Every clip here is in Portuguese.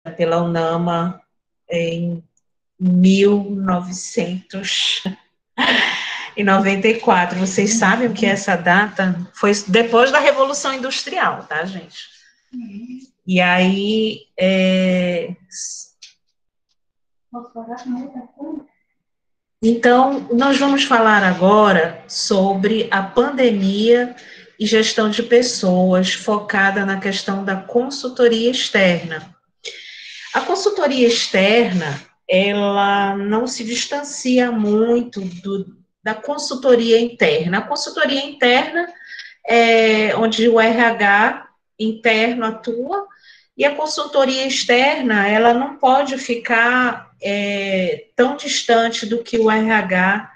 pela UNAMA em 1994. Vocês sabem o que é essa data? Foi depois da Revolução Industrial, tá, gente? E aí, então, nós vamos falar agora sobre a pandemia e gestão de pessoas, focada na questão da consultoria externa. A consultoria externa, ela não se distancia muito da consultoria interna. A consultoria interna é onde o RH interno atua, e a consultoria externa, ela não pode ficar tão distante do que o RH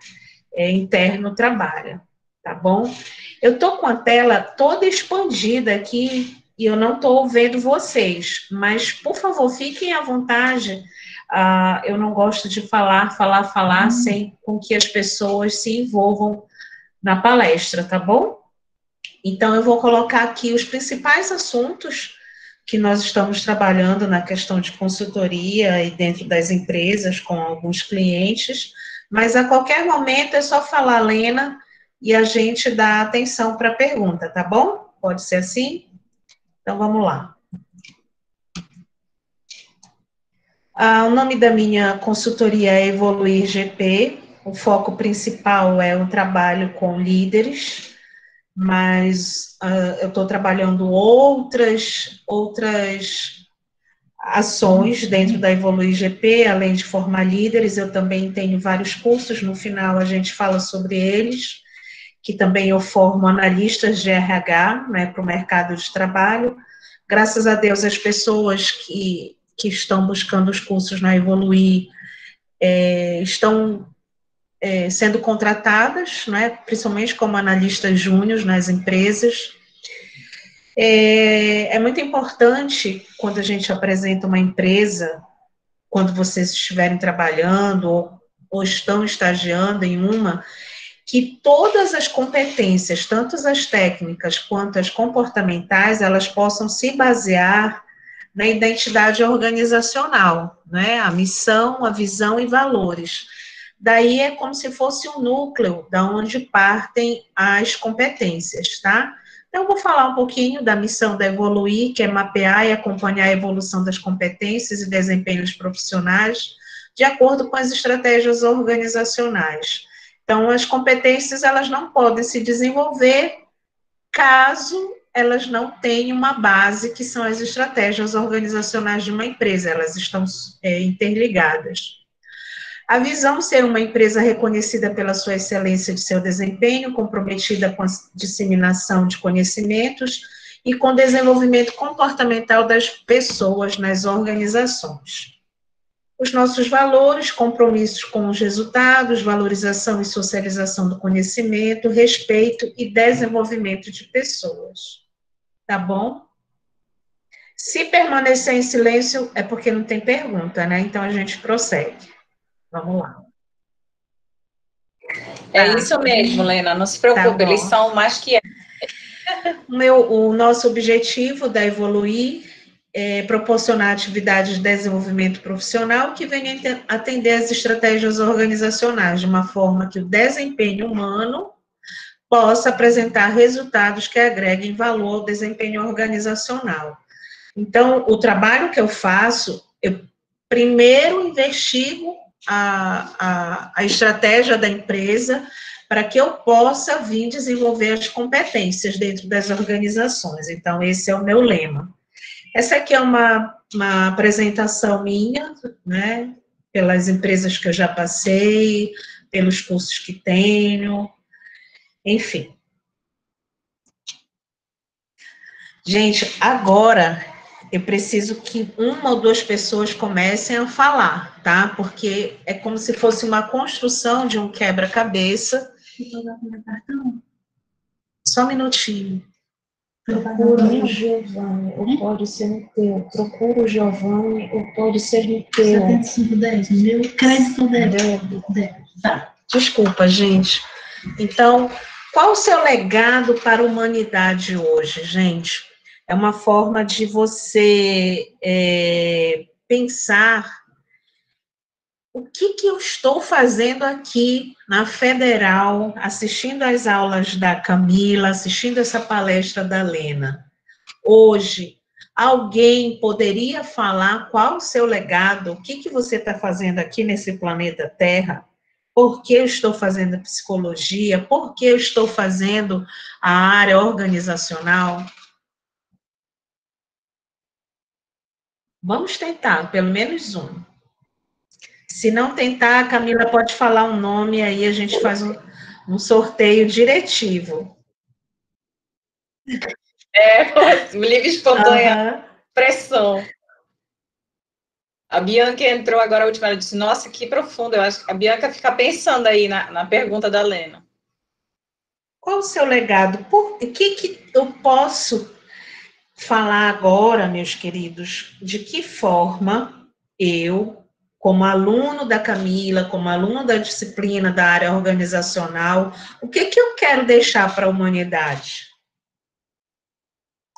interno trabalha, tá bom? Eu estou com a tela toda expandida aqui e eu não estou vendo vocês, mas, por favor, fiquem à vontade. Eu não gosto de falar sem com que as pessoas se envolvam na palestra, tá bom? Então, eu vou colocar aqui os principais assuntos que nós estamos trabalhando na questão de consultoria e dentro das empresas com alguns clientes, mas a qualquer momento é só falar, Lena, e a gente dá atenção para a pergunta, tá bom? Pode ser assim? Então, vamos lá. O nome da minha consultoria é Evoluir GP, o foco principal é o trabalho com líderes, mas eu estou trabalhando outras ações dentro da Evoluir GP, além de formar líderes, eu também tenho vários cursos, no final a gente fala sobre eles, que também eu formo analistas de RH, né, para o mercado de trabalho. Graças a Deus, as pessoas que estão buscando os cursos na Evoluir estão sendo contratadas, né, principalmente como analistas júniores nas empresas. É muito importante, quando a gente apresenta uma empresa, quando vocês estiverem trabalhando ou estão estagiando em uma, que todas as competências, tanto as técnicas quanto as comportamentais, elas possam se basear na identidade organizacional, né? A missão, a visão e valores. Daí é como se fosse um núcleo da onde partem as competências, tá? Então, eu vou falar um pouquinho da missão da Evoluir, que é mapear e acompanhar a evolução das competências e desempenhos profissionais de acordo com as estratégias organizacionais. Então, as competências, elas não podem se desenvolver caso elas não tenham uma base, que são as estratégias organizacionais de uma empresa, elas estão interligadas. A visão ser uma empresa reconhecida pela sua excelência de seu desempenho, comprometida com a disseminação de conhecimentos e com o desenvolvimento comportamental das pessoas nas organizações. Os nossos valores, compromissos com os resultados, valorização e socialização do conhecimento, respeito e desenvolvimento de pessoas. Tá bom? Se permanecer em silêncio, é porque não tem pergunta, né? Então, a gente prossegue. Vamos lá. É isso mesmo, Lena, não se preocupe, Tá, eles são mais que... O nosso objetivo da Evoluir é proporcionar atividades de desenvolvimento profissional que venham atender as estratégias organizacionais de uma forma que o desempenho humano possa apresentar resultados que agreguem valor ao desempenho organizacional. Então, o trabalho que eu faço, eu primeiro investigo a estratégia da empresa para que eu possa vir desenvolver as competências dentro das organizações. Então, esse é o meu lema. Essa aqui é uma apresentação minha, né, pelas empresas que eu já passei, pelos cursos que tenho, enfim. Gente, agora eu preciso que uma ou duas pessoas comecem a falar, tá? Porque é como se fosse uma construção de um quebra-cabeça. Só um minutinho. Procura o Giovanni, ou pode ser no teu. Procura o Giovanni, ou pode ser no teu. 7510, no meu crédito débito. Tá, desculpa, gente. Então, qual o seu legado para a humanidade hoje, gente? É uma forma de você pensar o que eu estou fazendo aqui na Federal, assistindo às aulas da Camila, assistindo essa palestra da Lena. Hoje, alguém poderia falar qual o seu legado, o que você está fazendo aqui nesse planeta Terra? Por que eu estou fazendo psicologia? Por que eu estou fazendo a área organizacional? Vamos tentar, pelo menos um. Se não tentar, a Camila pode falar um nome, aí a gente faz um sorteio diretivo. Livre espontânea pressão. A Bianca entrou agora a última, ela disse, nossa, que profundo. Eu acho que a Bianca fica pensando aí na pergunta da Lena. Qual o seu legado? O que eu posso falar agora, meus queridos, de que forma eu, como aluno da Camila, como aluno da disciplina da área organizacional, o que eu quero deixar para a humanidade?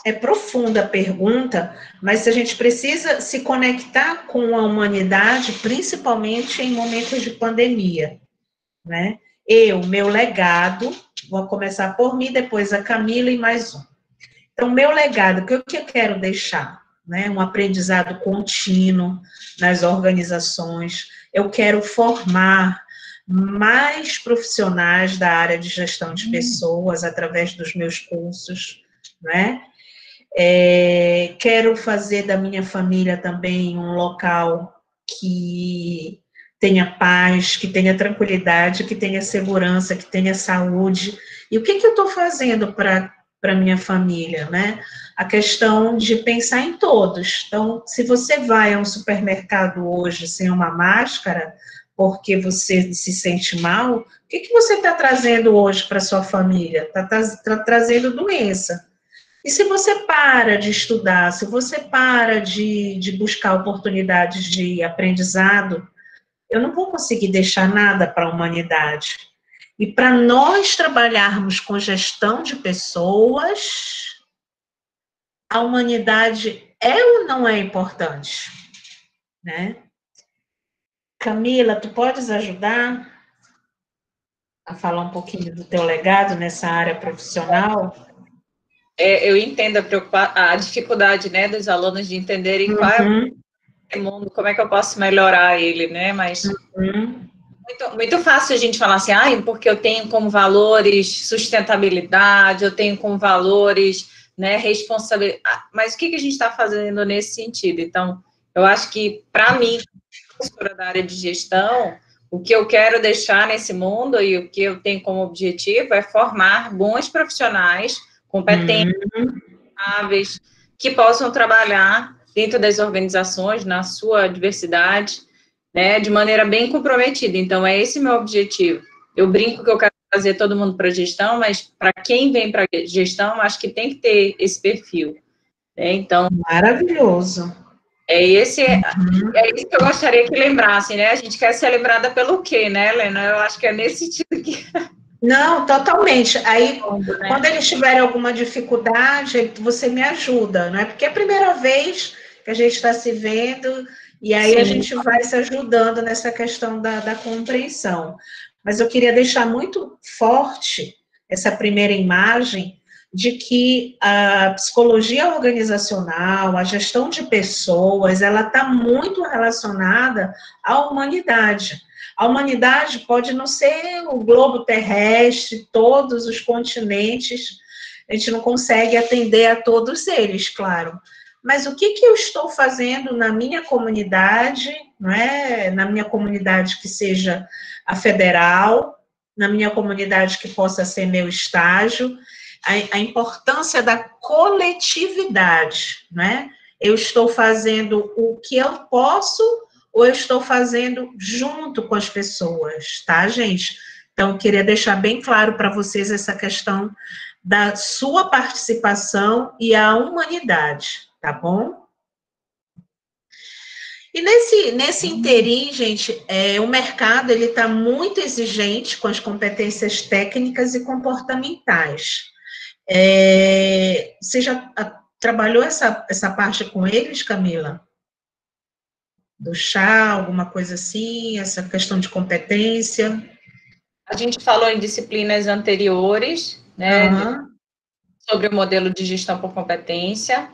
É profunda a pergunta, mas a gente precisa se conectar com a humanidade, principalmente em momentos de pandemia, né? Meu legado, vou começar por mim, depois a Camila e mais um. Então, meu legado, o que eu quero deixar? Né? Um aprendizado contínuo nas organizações. Eu quero formar mais profissionais da área de gestão de pessoas através dos meus cursos, né? Quero fazer da minha família também um local que tenha paz, que tenha tranquilidade, que tenha segurança, que tenha saúde. E o que eu estou fazendo para minha família, né? A questão de pensar em todos. Então, se você vai a um supermercado hoje sem uma máscara, porque você se sente mal, o que você está trazendo hoje para sua família? Está trazendo doença. E se você para de estudar, se você para de buscar oportunidades de aprendizado, eu não vou conseguir deixar nada para a humanidade. E para nós trabalharmos com gestão de pessoas, a humanidade é ou não é importante? Né? Camila, tu podes ajudar a falar um pouquinho do teu legado nessa área profissional? Eu entendo a dificuldade, né, dos alunos de entenderem qual é o mundo, como é que eu posso melhorar ele, né? Mas muito fácil a gente falar assim, porque eu tenho como valores sustentabilidade, eu tenho como valores, né, responsabilidade. Mas o que a gente está fazendo nesse sentido? Então, eu acho que, para mim, professora da área de gestão, o que eu quero deixar nesse mundo e o que eu tenho como objetivo é formar bons profissionais competentes, hábeis, que possam trabalhar dentro das organizações, na sua diversidade, né, de maneira bem comprometida. Então, é esse meu objetivo. Eu brinco que eu quero trazer todo mundo para a gestão, mas para quem vem para a gestão, acho que tem que ter esse perfil. Né? Então, maravilhoso. É isso que eu gostaria que lembrassem, né? A gente quer ser lembrada pelo quê, né, Helena? Eu acho que é nesse sentido que... Não, totalmente. Aí, né? quando eles tiverem alguma dificuldade, você me ajuda, não é? Porque é a primeira vez que a gente está se vendo, e aí Sim. A gente vai se ajudando nessa questão da compreensão. Mas eu queria deixar muito forte essa primeira imagem de que a psicologia organizacional, a gestão de pessoas, ela está muito relacionada à humanidade. A humanidade pode não ser o globo terrestre, todos os continentes, a gente não consegue atender a todos eles, claro. Mas o que eu estou fazendo na minha comunidade, não é? Na minha comunidade que seja a federal, na minha comunidade que possa ser meu estágio, a importância da coletividade, né? Eu estou fazendo o que eu posso ou eu estou fazendo junto com as pessoas, tá, gente? Então, eu queria deixar bem claro para vocês essa questão da sua participação e a humanidade, tá bom? E nesse interim, gente, o mercado ele está muito exigente com as competências técnicas e comportamentais. Você já trabalhou essa parte com eles, Camila? do chá, alguma coisa assim, essa questão de competência? A gente falou em disciplinas anteriores, né, sobre o modelo de gestão por competência,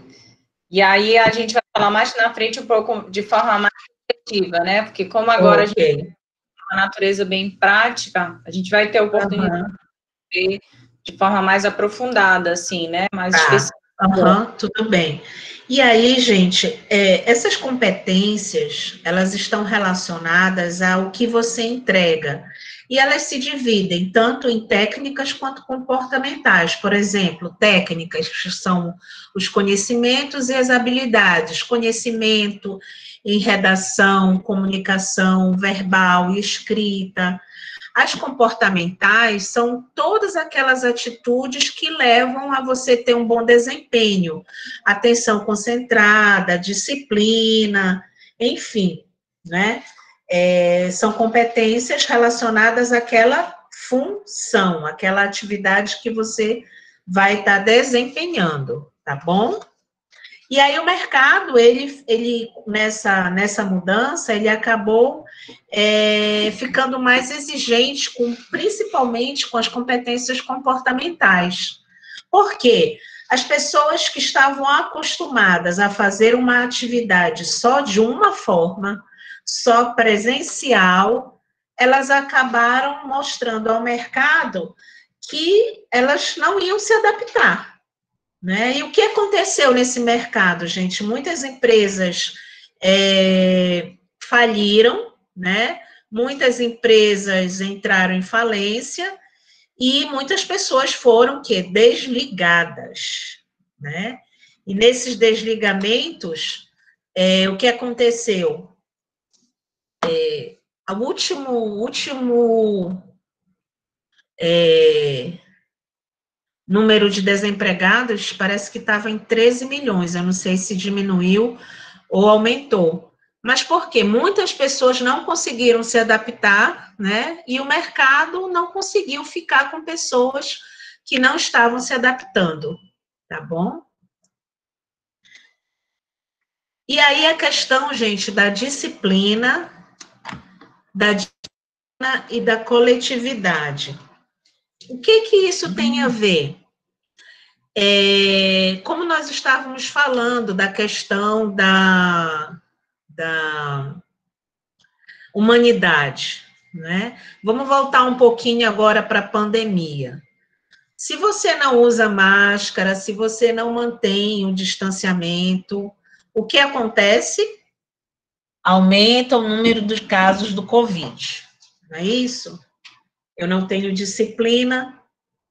e aí a gente vai falar mais na frente um pouco de forma mais efetiva, né, porque como agora a gente tem uma natureza bem prática, a gente vai ter a oportunidade de ver de forma mais aprofundada, assim, né, mais específica. Tudo bem. E aí, gente, essas competências, elas estão relacionadas ao que você entrega. E elas se dividem tanto em técnicas quanto comportamentais. Por exemplo, técnicas que são os conhecimentos e as habilidades. Conhecimento em redação, comunicação verbal e escrita. As comportamentais são todas aquelas atitudes que levam a você ter um bom desempenho, atenção concentrada, disciplina, enfim, né? São competências relacionadas àquela função, aquela atividade que você vai estar desempenhando, tá bom? E aí o mercado, ele nessa mudança, ele acabou ficando mais exigente, principalmente com as competências comportamentais. Por quê? As pessoas que estavam acostumadas a fazer uma atividade só de uma forma, só presencial, elas acabaram mostrando ao mercado que elas não iam se adaptar. Né? E o que aconteceu nesse mercado, gente? Muitas empresas faliram, né? Muitas empresas entraram em falência e muitas pessoas foram desligadas, né? E nesses desligamentos, o que aconteceu? O último número de desempregados parece que estava em 13 milhões, eu não sei se diminuiu ou aumentou. Mas por quê? Muitas pessoas não conseguiram se adaptar, né? E o mercado não conseguiu ficar com pessoas que não estavam se adaptando, tá bom? E aí a questão, gente, da disciplina e da coletividade. O que isso tem a ver? Como nós estávamos falando da questão da humanidade, né? Vamos voltar um pouquinho agora para a pandemia. Se você não usa máscara, se você não mantém o distanciamento, o que acontece? Aumenta o número dos casos do Covid, não é isso? Eu não tenho disciplina.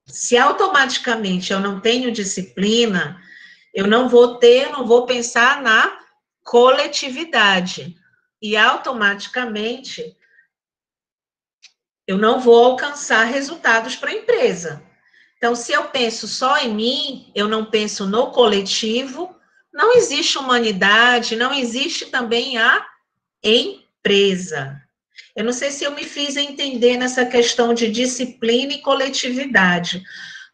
Se automaticamente eu não tenho disciplina, eu não vou pensar na coletividade. E automaticamente eu não vou alcançar resultados para a empresa. Então, se eu penso só em mim, eu não penso no coletivo, não existe humanidade, não existe também a empresa. Eu não sei se eu me fiz entender nessa questão de disciplina e coletividade.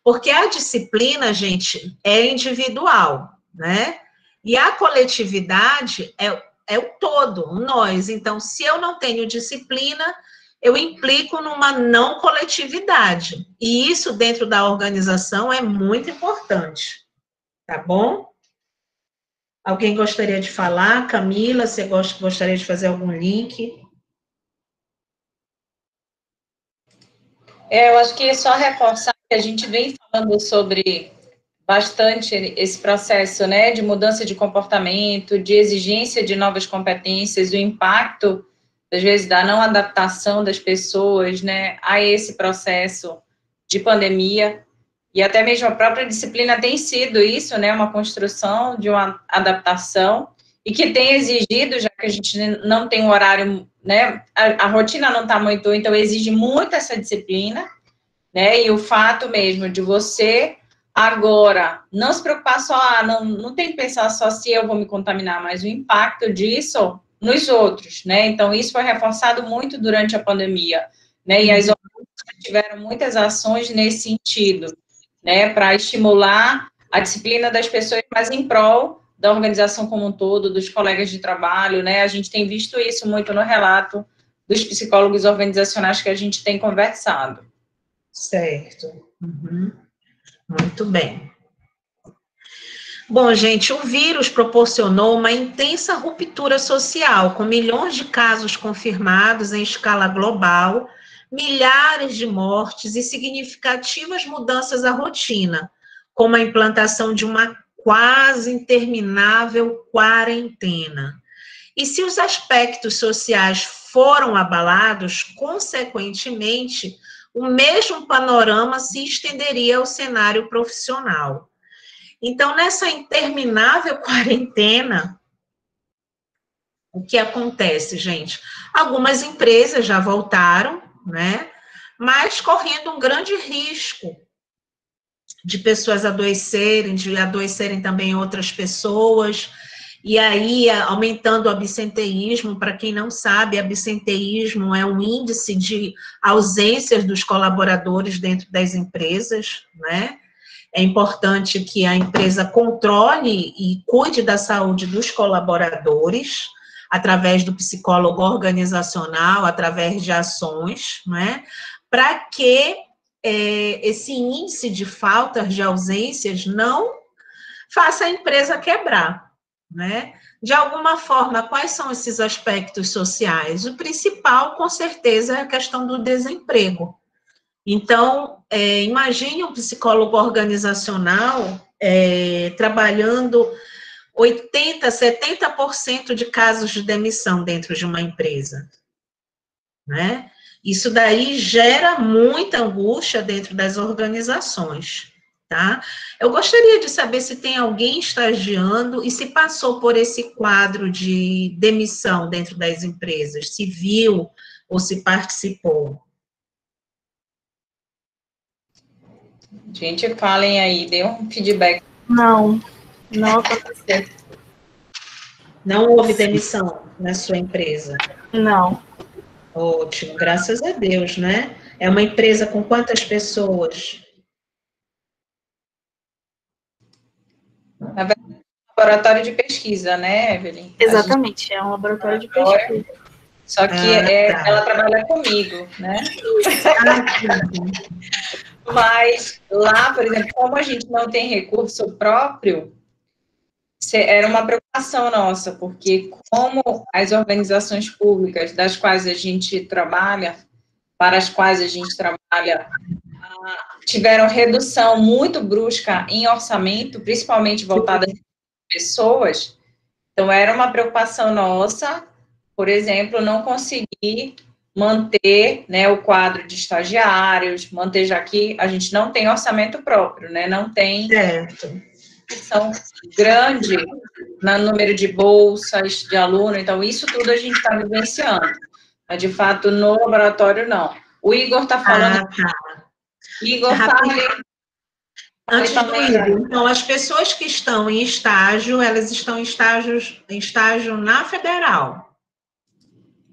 Porque a disciplina, gente, é individual, né? E a coletividade é o todo, o nós. Então, se eu não tenho disciplina, eu implico numa não coletividade. E isso, dentro da organização, é muito importante. Tá bom? Alguém gostaria de falar? Camila, você gostaria de fazer algum link? Eu acho que é só reforçar que a gente vem falando sobre bastante esse processo, né, de mudança de comportamento, de exigência de novas competências, o impacto, às vezes, da não adaptação das pessoas, né, a esse processo de pandemia, e até mesmo a própria disciplina tem sido isso, né, uma construção de uma adaptação, e que tem exigido, já que a gente não tem um horário, né, a rotina não está muito, então exige muito essa disciplina, né, e o fato mesmo de você agora não se preocupar só, não tem que pensar só se eu vou me contaminar, mas o impacto disso nos outros, né, então isso foi reforçado muito durante a pandemia, né, e as organizações tiveram muitas ações nesse sentido, né, para estimular a disciplina das pessoas, mas em prol da organização como um todo, dos colegas de trabalho, né? A gente tem visto isso muito no relato dos psicólogos organizacionais que a gente tem conversado. Certo. Uhum. Muito bem. Bom, gente, o vírus proporcionou uma intensa ruptura social, com milhões de casos confirmados em escala global, milhares de mortes e significativas mudanças à rotina, como a implantação de uma quase interminável quarentena. E se os aspectos sociais foram abalados, consequentemente, o mesmo panorama se estenderia ao cenário profissional. Então, nessa interminável quarentena, o que acontece, gente? Algumas empresas já voltaram, né? Mas correndo um grande risco de pessoas adoecerem, de adoecerem também outras pessoas, e aí aumentando o absenteísmo. Para quem não sabe, absenteísmo é um índice de ausências dos colaboradores dentro das empresas, né? É importante que a empresa controle e cuide da saúde dos colaboradores, através do psicólogo organizacional, através de ações, né? Para que esse índice de faltas, de ausências, não faça a empresa quebrar, né? De alguma forma, quais são esses aspectos sociais? O principal, com certeza, é a questão do desemprego. Então, imagine um psicólogo organizacional trabalhando 80%, 70% de casos de demissão dentro de uma empresa, né? Isso daí gera muita angústia dentro das organizações, tá? Eu gostaria de saber se tem alguém estagiando e se passou por esse quadro de demissão dentro das empresas, se viu ou se participou. Gente, falem aí, dê um feedback. Não aconteceu. Não houve demissão na sua empresa? Não. Ótimo, graças a Deus, né? É uma empresa com quantas pessoas? Na verdade, é um laboratório de pesquisa, né, Evelyn? Exatamente, é um laboratório de pesquisa. Só que ela trabalha comigo, né? Mas lá, por exemplo, como a gente não tem recurso próprio, era uma preocupação nossa, porque como as organizações públicas das quais a gente trabalha, para as quais a gente trabalha, tiveram redução muito brusca em orçamento, principalmente voltada às pessoas, então era uma preocupação nossa, por exemplo, não conseguir manter, né, o quadro de estagiários, manter, já que a gente não tem orçamento próprio, né, não tem são grande no número de bolsas de aluno, então isso tudo a gente está vivenciando. Mas, de fato, no laboratório, não. O Igor está falando... Igor, fale... Antes do Igor, então, as pessoas que estão em estágio, elas estão em estágio na Federal?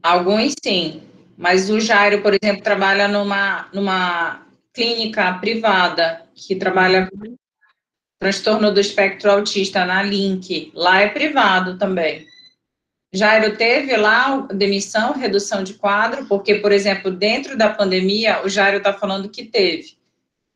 Alguns, sim. Mas o Jairo, por exemplo, trabalha numa clínica privada, que trabalha com transtorno do espectro autista na Link. Lá é privado também. Jairo teve lá demissão, redução de quadro, porque, por exemplo, dentro da pandemia, o Jairo está falando que teve.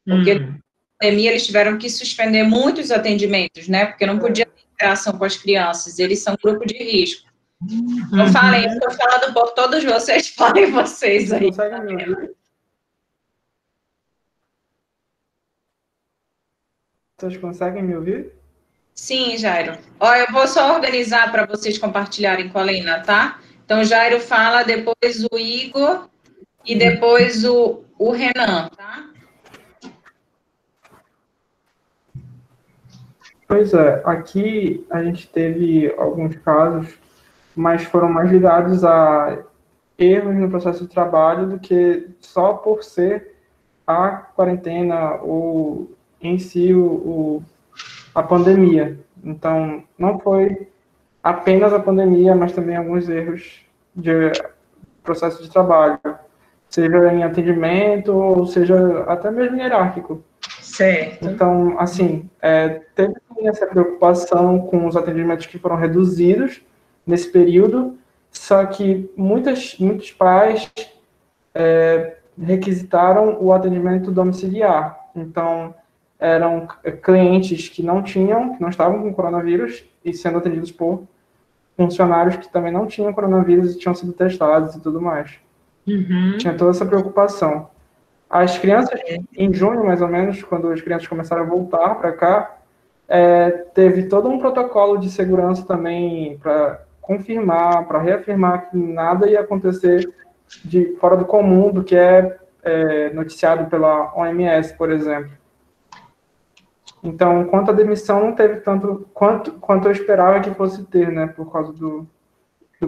Porque na pandemia eles tiveram que suspender muitos atendimentos, né? Porque não podia ter interação com as crianças, eles são grupo de risco. Então, falem, eu estou falando por todos vocês, falem vocês aí. Vocês conseguem me ouvir? Sim, Jairo. Ó, eu vou só organizar para vocês compartilharem com a Lena, tá? Então, Jairo fala, depois o Igor e depois o Renan, tá? Pois é, aqui a gente teve alguns casos, mas foram mais ligados a erros no processo de trabalho do que só por ser a quarentena ou em si a pandemia. Então, não foi apenas a pandemia, mas também alguns erros de processo de trabalho, seja em atendimento ou seja até mesmo hierárquico. Certo. Então, assim, teve essa preocupação com os atendimentos que foram reduzidos nesse período, só que muitos pais requisitaram o atendimento domiciliar. Então, eram clientes que não estavam com coronavírus e sendo atendidos por funcionários que também não tinham coronavírus e tinham sido testados e tudo mais. Uhum. Tinha toda essa preocupação. As crianças, em junho, mais ou menos, quando as crianças começaram a voltar para cá, teve todo um protocolo de segurança também para confirmar, para reafirmar que nada ia acontecer de fora do comum do que é noticiado pela OMS, por exemplo. Então, quanto à demissão, não teve tanto quanto eu esperava que fosse ter, né, por causa do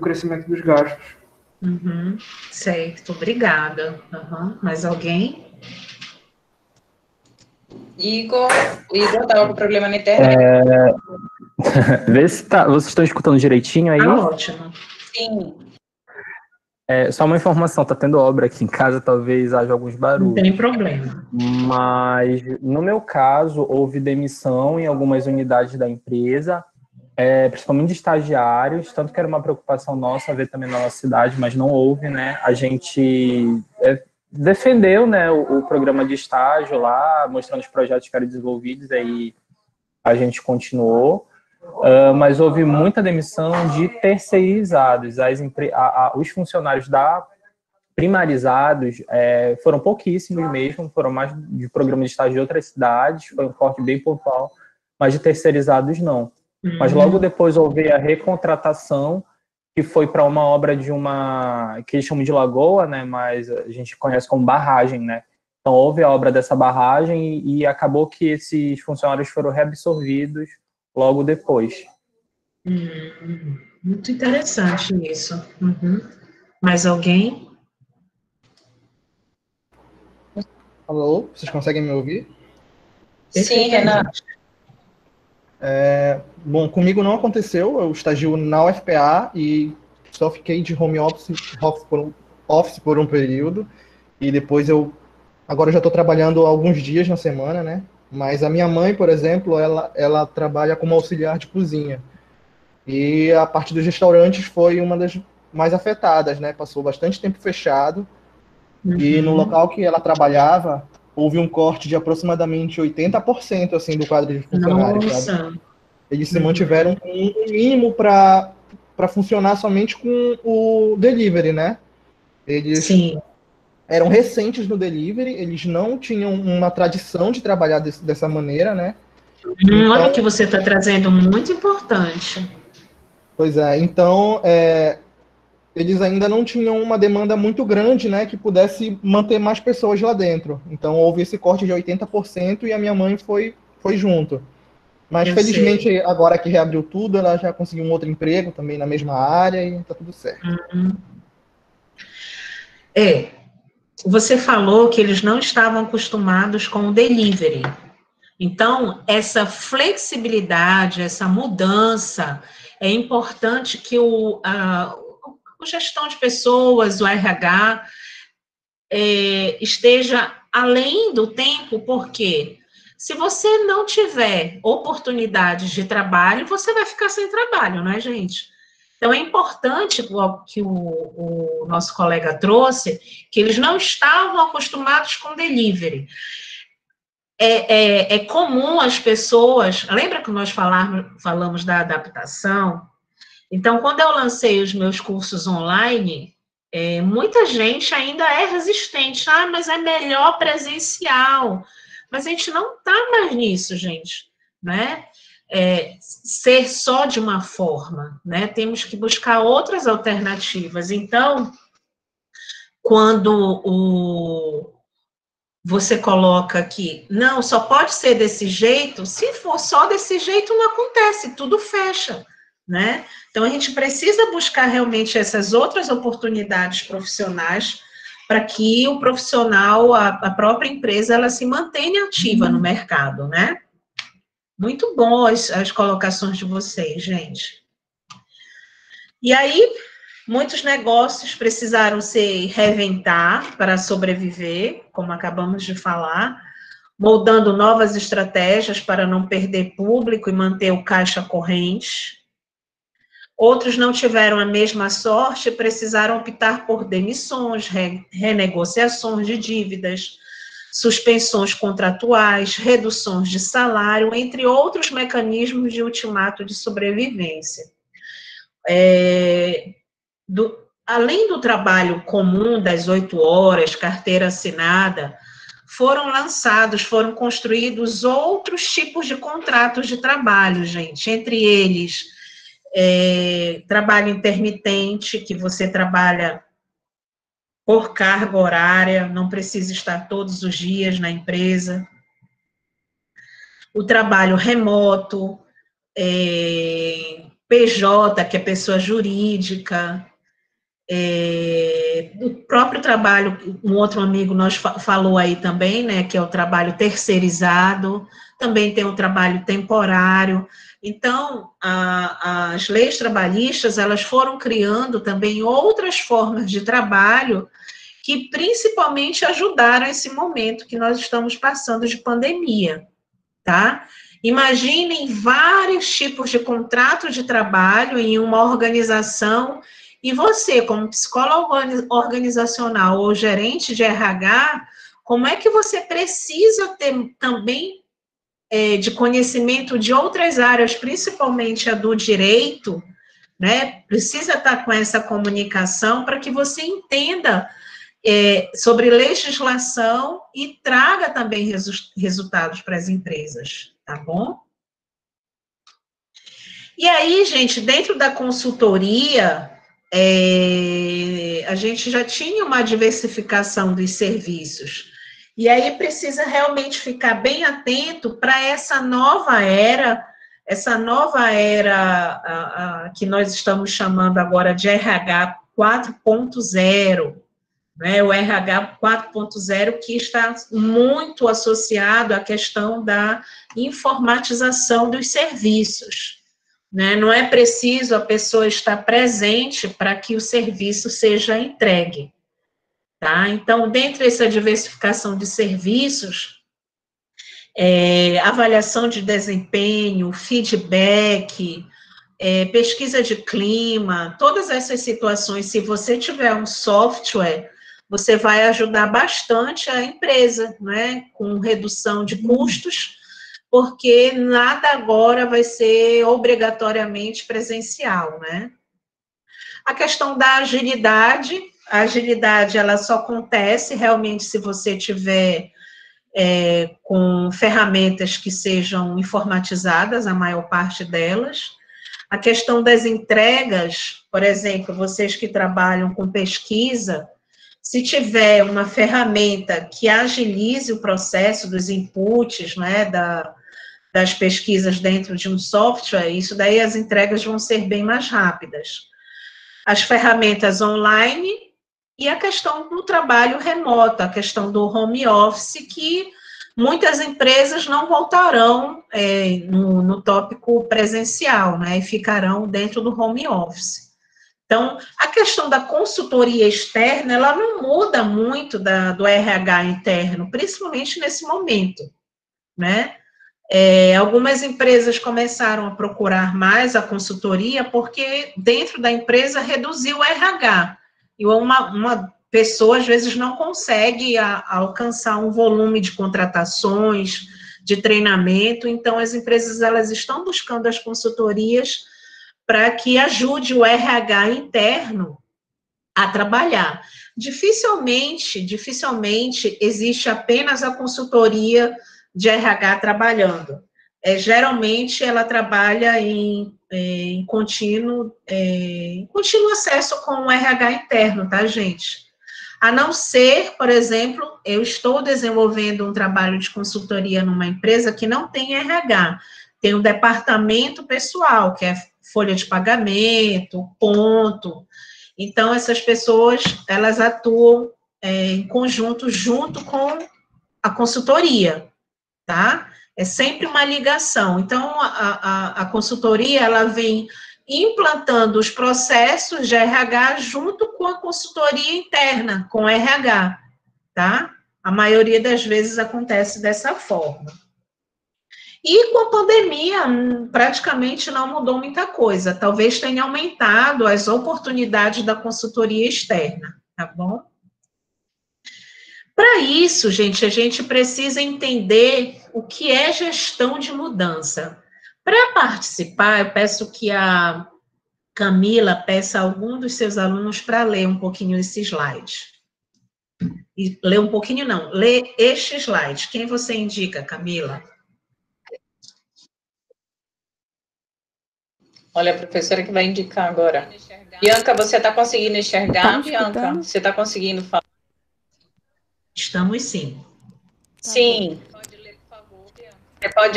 crescimento dos gastos. Uhum. Certo, obrigada. Uhum. Mais alguém? O Igor estava com problema na internet. Vê se vocês estão escutando direitinho aí. Ótimo. Sim. Só uma informação, tá tendo obra aqui em casa, talvez haja alguns barulhos. Não tem problema. Mas, no meu caso, houve demissão em algumas unidades da empresa, principalmente de estagiários, tanto que era uma preocupação nossa ver também na nossa cidade, mas não houve, né? A gente defendeu, né, o programa de estágio lá, mostrando os projetos que eram desenvolvidos, aí a gente continuou. Mas houve muita demissão de terceirizados. Os funcionários primarizados foram pouquíssimos mesmo, foram mais de programa de estágio de outras cidades, foi um corte bem pontual, mas de terceirizados não. Mas logo depois houve a recontratação, que foi para uma obra que eles chamam de lagoa, né, mas a gente conhece como barragem, né? Então houve a obra dessa barragem e acabou que esses funcionários foram reabsorvidos logo depois. Muito interessante isso. Uhum. Mais alguém? Alô, vocês conseguem me ouvir? Sim, Renato. Bom, comigo não aconteceu, eu estagio na UFPA e só fiquei de home office por um período, e depois agora eu já estou trabalhando alguns dias na semana, né? Mas a minha mãe, por exemplo, ela trabalha como auxiliar de cozinha. E a parte dos restaurantes foi uma das mais afetadas, né? Passou bastante tempo fechado. E no local que ela trabalhava, houve um corte de aproximadamente 80% assim, do quadro de funcionários. Nossa. Sabe? Eles se mantiveram com um mínimo para funcionar somente com o delivery, né? Eles Sim. eram recentes no delivery, eles não tinham uma tradição de trabalhar dessa maneira, né? Então, olha o que você está trazendo, muito importante. Pois é, então eles ainda não tinham uma demanda muito grande, né, que pudesse manter mais pessoas lá dentro. Então houve esse corte de 80% e a minha mãe foi junto. Mas felizmente agora que reabriu tudo, ela já conseguiu um outro emprego também na mesma área e tá tudo certo. Você falou que eles não estavam acostumados com o delivery. Então, essa flexibilidade, essa mudança, é importante que a gestão de pessoas, o RH, esteja além do tempo, porque se você não tiver oportunidades de trabalho, você vai ficar sem trabalho, não é, gente? Então, é importante que o nosso colega trouxe, que eles não estavam acostumados com delivery. É comum as pessoas... Lembra que nós falamos da adaptação? Então, quando eu lancei os meus cursos online, muita gente ainda é resistente. Mas é melhor presencial. Mas a gente não está mais nisso, gente, né? Ser só de uma forma, né? Temos que buscar outras alternativas. Então, quando você coloca aqui, não, só pode ser desse jeito, se for só desse jeito, não acontece, tudo fecha, né? Então, a gente precisa buscar realmente essas outras oportunidades profissionais para que o profissional, a própria empresa, ela se mantenha ativa no mercado, né? Muito bom as colocações de vocês, gente. E aí, muitos negócios precisaram se reinventar para sobreviver, como acabamos de falar. moldando novas estratégias para não perder público e manter o caixa corrente. Outros não tiveram a mesma sorte e precisaram optar por demissões, renegociações de dívidas, suspensões contratuais, reduções de salário, entre outros mecanismos de ultimato de sobrevivência. Além do trabalho comum das 8 horas, carteira assinada, foram construídos outros tipos de contratos de trabalho, gente, entre eles trabalho intermitente, que você trabalha por carga horária, não precisa estar todos os dias na empresa. O trabalho remoto, PJ, que é pessoa jurídica, o próprio trabalho, um outro amigo nós falou aí também, né, que é o trabalho terceirizado, também tem o trabalho temporário. Então, as leis trabalhistas, elas foram criando também outras formas de trabalho que principalmente ajudaram esse momento que nós estamos passando de pandemia, tá? Imaginem vários tipos de contrato de trabalho em uma organização e você, como psicólogo organizacional ou gerente de RH, como é que você precisa ter também de conhecimento de outras áreas, principalmente a do direito, né? Precisa estar com essa comunicação para que você entenda sobre legislação e traga também resultados para as empresas, tá bom? E aí, gente, dentro da consultoria, a gente já tinha uma diversificação dos serviços. E aí precisa realmente ficar bem atento para essa nova era que nós estamos chamando agora de RH 4.0, né? O RH 4.0 que está muito associado à questão da informatização dos serviços, né? Não é preciso a pessoa estar presente para que o serviço seja entregue. Tá? Então, dentro dessa diversificação de serviços, avaliação de desempenho, feedback, pesquisa de clima, todas essas situações, se você tiver um software, você vai ajudar bastante a empresa, né, com redução de custos, porque nada agora vai ser obrigatoriamente presencial, né? A questão da agilidade, a agilidade, ela só acontece realmente se você tiver com ferramentas que sejam informatizadas, a maior parte delas. A questão das entregas, por exemplo, vocês que trabalham com pesquisa, se tiver uma ferramenta que agilize o processo dos inputs, né, das pesquisas dentro de um software, isso daí as entregas vão ser bem mais rápidas. As ferramentas online e a questão do trabalho remoto, a questão do home office, que muitas empresas não voltarão no tópico presencial, né, e ficarão dentro do home office. Então, a questão da consultoria externa, ela não muda muito do RH interno, principalmente nesse momento, né? Algumas empresas começaram a procurar mais a consultoria porque dentro da empresa reduziu o RH. E uma pessoa, às vezes, não consegue alcançar um volume de contratações, de treinamento, então as empresas elas estão buscando as consultorias para que ajude o RH interno a trabalhar. Dificilmente existe apenas a consultoria de RH trabalhando. Geralmente, ela trabalha em contínuo acesso com o RH interno, tá, gente? A não ser, por exemplo, eu estou desenvolvendo um trabalho de consultoria numa empresa que não tem RH, tem um departamento pessoal, que é folha de pagamento, ponto. Então, essas pessoas, elas atuam em conjunto, junto com a consultoria, tá? É sempre uma ligação. Então, a consultoria, ela vem implantando os processos de RH junto com a consultoria interna, com o RH, tá? A maioria das vezes acontece dessa forma. E com a pandemia, praticamente não mudou muita coisa. Talvez tenha aumentado as oportunidades da consultoria externa, tá bom? Para isso, gente, a gente precisa entender o que é gestão de mudança. Para participar, eu peço que a Camila peça a algum dos seus alunos para ler um pouquinho esse slide. E ler um pouquinho, não, ler este slide. Quem você indica, Camila? Olha, a professora que vai indicar agora. Bianca, você está conseguindo enxergar, Bianca? Você está conseguindo falar? Estamos sim. Sim. Pode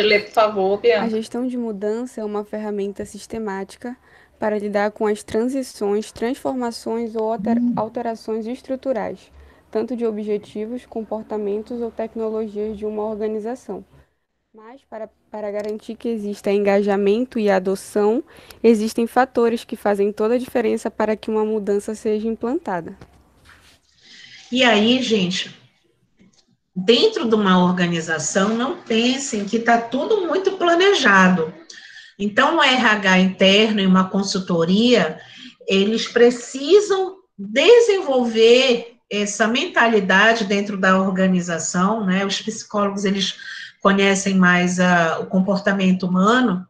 ler, por favor, Bianca. A gestão de mudança é uma ferramenta sistemática para lidar com as transições, transformações ou alterações estruturais, tanto de objetivos, comportamentos ou tecnologias de uma organização. Mas, para garantir que exista engajamento e adoção, existem fatores que fazem toda a diferença para que uma mudança seja implantada. E aí, gente, dentro de uma organização, não pensem que está tudo muito planejado. Então, o RH interno e uma consultoria, eles precisam desenvolver essa mentalidade dentro da organização, né? Os psicólogos, eles conhecem mais o comportamento humano,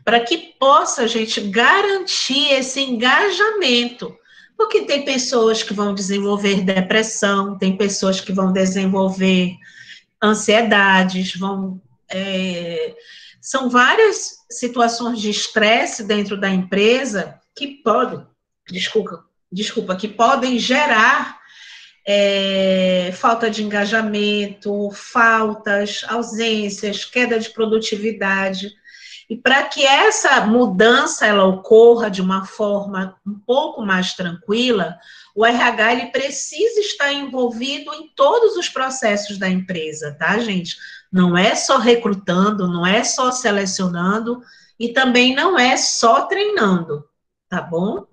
para que possa a gente garantir esse engajamento. Porque tem pessoas que vão desenvolver depressão, tem pessoas que vão desenvolver ansiedades, são várias situações de estresse dentro da empresa que podem, que podem gerar falta de engajamento, faltas, ausências, queda de produtividade. E para que essa mudança ela ocorra de uma forma um pouco mais tranquila, o RH ele precisa estar envolvido em todos os processos da empresa, tá, gente? Não é só recrutando, não é só selecionando e também não é só treinando, tá bom?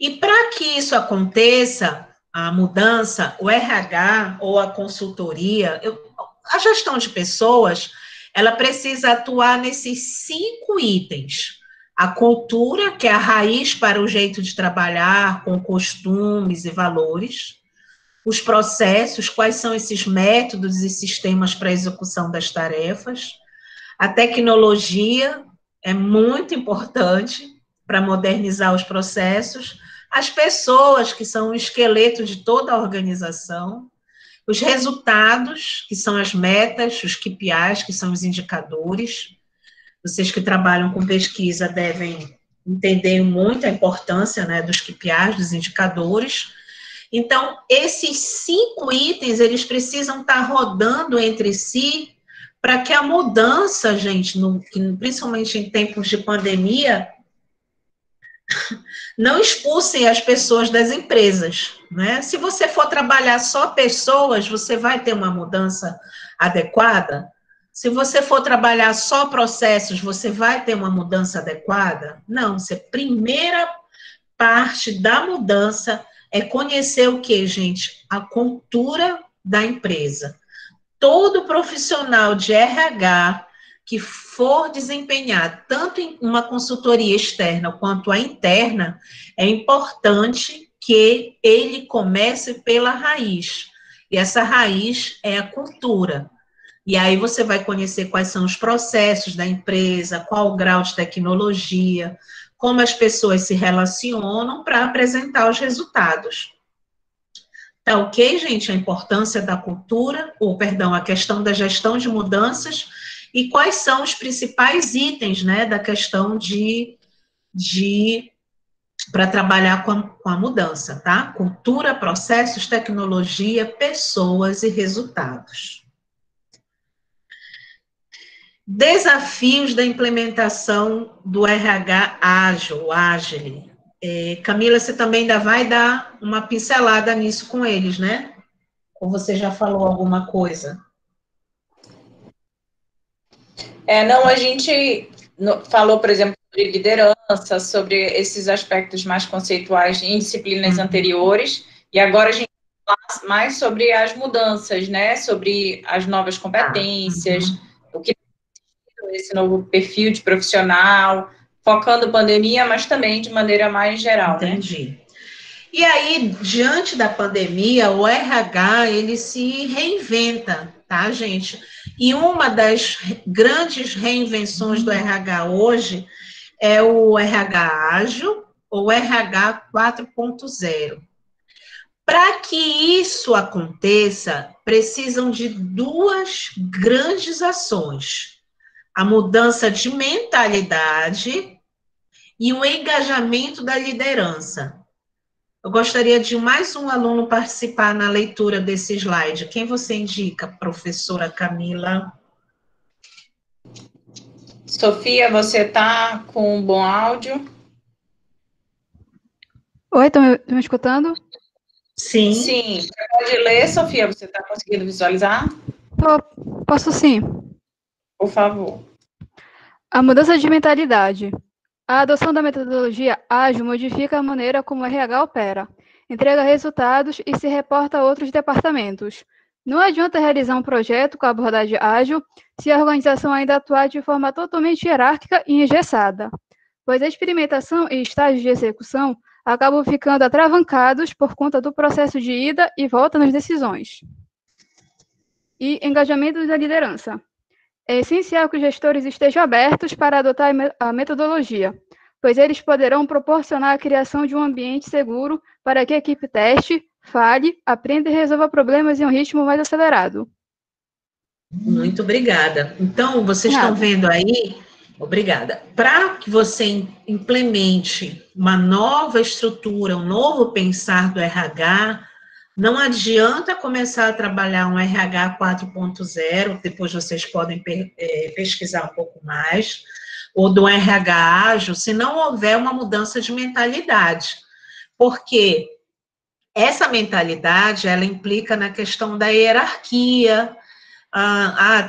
E para que isso aconteça, a mudança, o RH ou a consultoria, a gestão de pessoas, ela precisa atuar nesses 5 itens. A cultura, que é a raiz para o jeito de trabalhar, com costumes e valores. Os processos, quais são esses métodos e sistemas para a execução das tarefas. A tecnologia é muito importante para modernizar os processos. As pessoas, que são o esqueleto de toda a organização. Os resultados, que são as metas, os KPIs, que são os indicadores. Vocês que trabalham com pesquisa devem entender muito a importância, né, dos KPIs, dos indicadores. Então, esses 5 itens, eles precisam estar rodando entre si para que a mudança, gente, principalmente em tempos de pandemia, não expulsem as pessoas das empresas, né? Se você for trabalhar só pessoas, você vai ter uma mudança adequada? Se você for trabalhar só processos, você vai ter uma mudança adequada? Não, a primeira parte da mudança é conhecer o que, gente? A cultura da empresa. Todo profissional de RH que for desempenhar tanto em uma consultoria externa quanto a interna, é importante que ele comece pela raiz. E essa raiz é a cultura. E aí você vai conhecer quais são os processos da empresa, qual o grau de tecnologia, como as pessoas se relacionam para apresentar os resultados. Tá ok, gente? A importância da cultura, a questão da gestão de mudanças e quais são os principais itens, né, da questão para trabalhar com a mudança, tá? Cultura, processos, tecnologia, pessoas e resultados. Desafios da implementação do RH ágil, Agile. Camila, você também ainda vai dar uma pincelada nisso com eles, né? Ou você já falou alguma coisa? Não, a gente falou, por exemplo, sobre liderança, sobre esses aspectos mais conceituais em disciplinas anteriores, e agora a gente falar mais sobre as mudanças, né? Sobre as novas competências, o que esse novo perfil de profissional, focando pandemia, mas também de maneira mais geral, Entendi. Né? E aí, diante da pandemia, o RH, ele se reinventa, tá, gente? E uma das grandes reinvenções do RH hoje é o RH ágil ou RH 4.0. Para que isso aconteça, precisam de duas grandes ações: a mudança de mentalidade e o engajamento da liderança. Eu gostaria de mais um aluno participar na leitura desse slide. Quem você indica, professora Camila? Sofia, você está com um bom áudio? Oi, estão me escutando? Sim. Sim. Você pode ler, Sofia? Você está conseguindo visualizar? Posso sim. Por favor. A mudança de mentalidade. A adoção da metodologia ágil modifica a maneira como o RH opera, entrega resultados e se reporta a outros departamentos. Não adianta realizar um projeto com a abordagem ágil se a organização ainda atuar de forma totalmente hierárquica e engessada, pois a experimentação e estágios de execução acabam ficando atravancados por conta do processo de ida e volta nas decisões. E engajamento da liderança. É essencial que os gestores estejam abertos para adotar a metodologia, pois eles poderão proporcionar a criação de um ambiente seguro para que a equipe teste, fale, aprenda e resolva problemas em um ritmo mais acelerado. Muito obrigada. Então, vocês estão vendo aí, obrigada, para que você implemente uma nova estrutura, um novo pensar do RH, não adianta começar a trabalhar um RH 4.0, depois vocês podem pesquisar um pouco mais, ou do RH ágil, se não houver uma mudança de mentalidade. Porque essa mentalidade, ela implica na questão da hierarquia.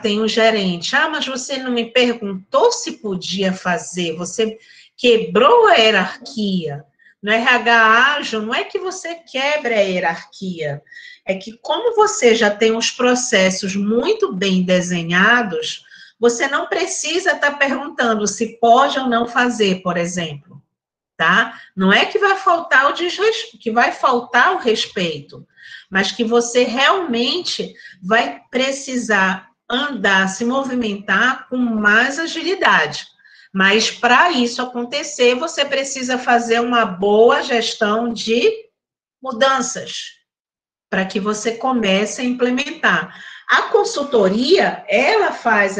Tem um gerente. Mas você não me perguntou se podia fazer, você quebrou a hierarquia. No RH ágil, não é que você quebre a hierarquia, é que como você já tem os processos muito bem desenhados, você não precisa estar perguntando se pode ou não fazer, por exemplo, tá? Não é que vai faltar o respeito, mas que você realmente vai precisar andar, se movimentar com mais agilidade. Mas para isso acontecer, você precisa fazer uma boa gestão de mudanças, para que você comece a implementar. A consultoria, ela faz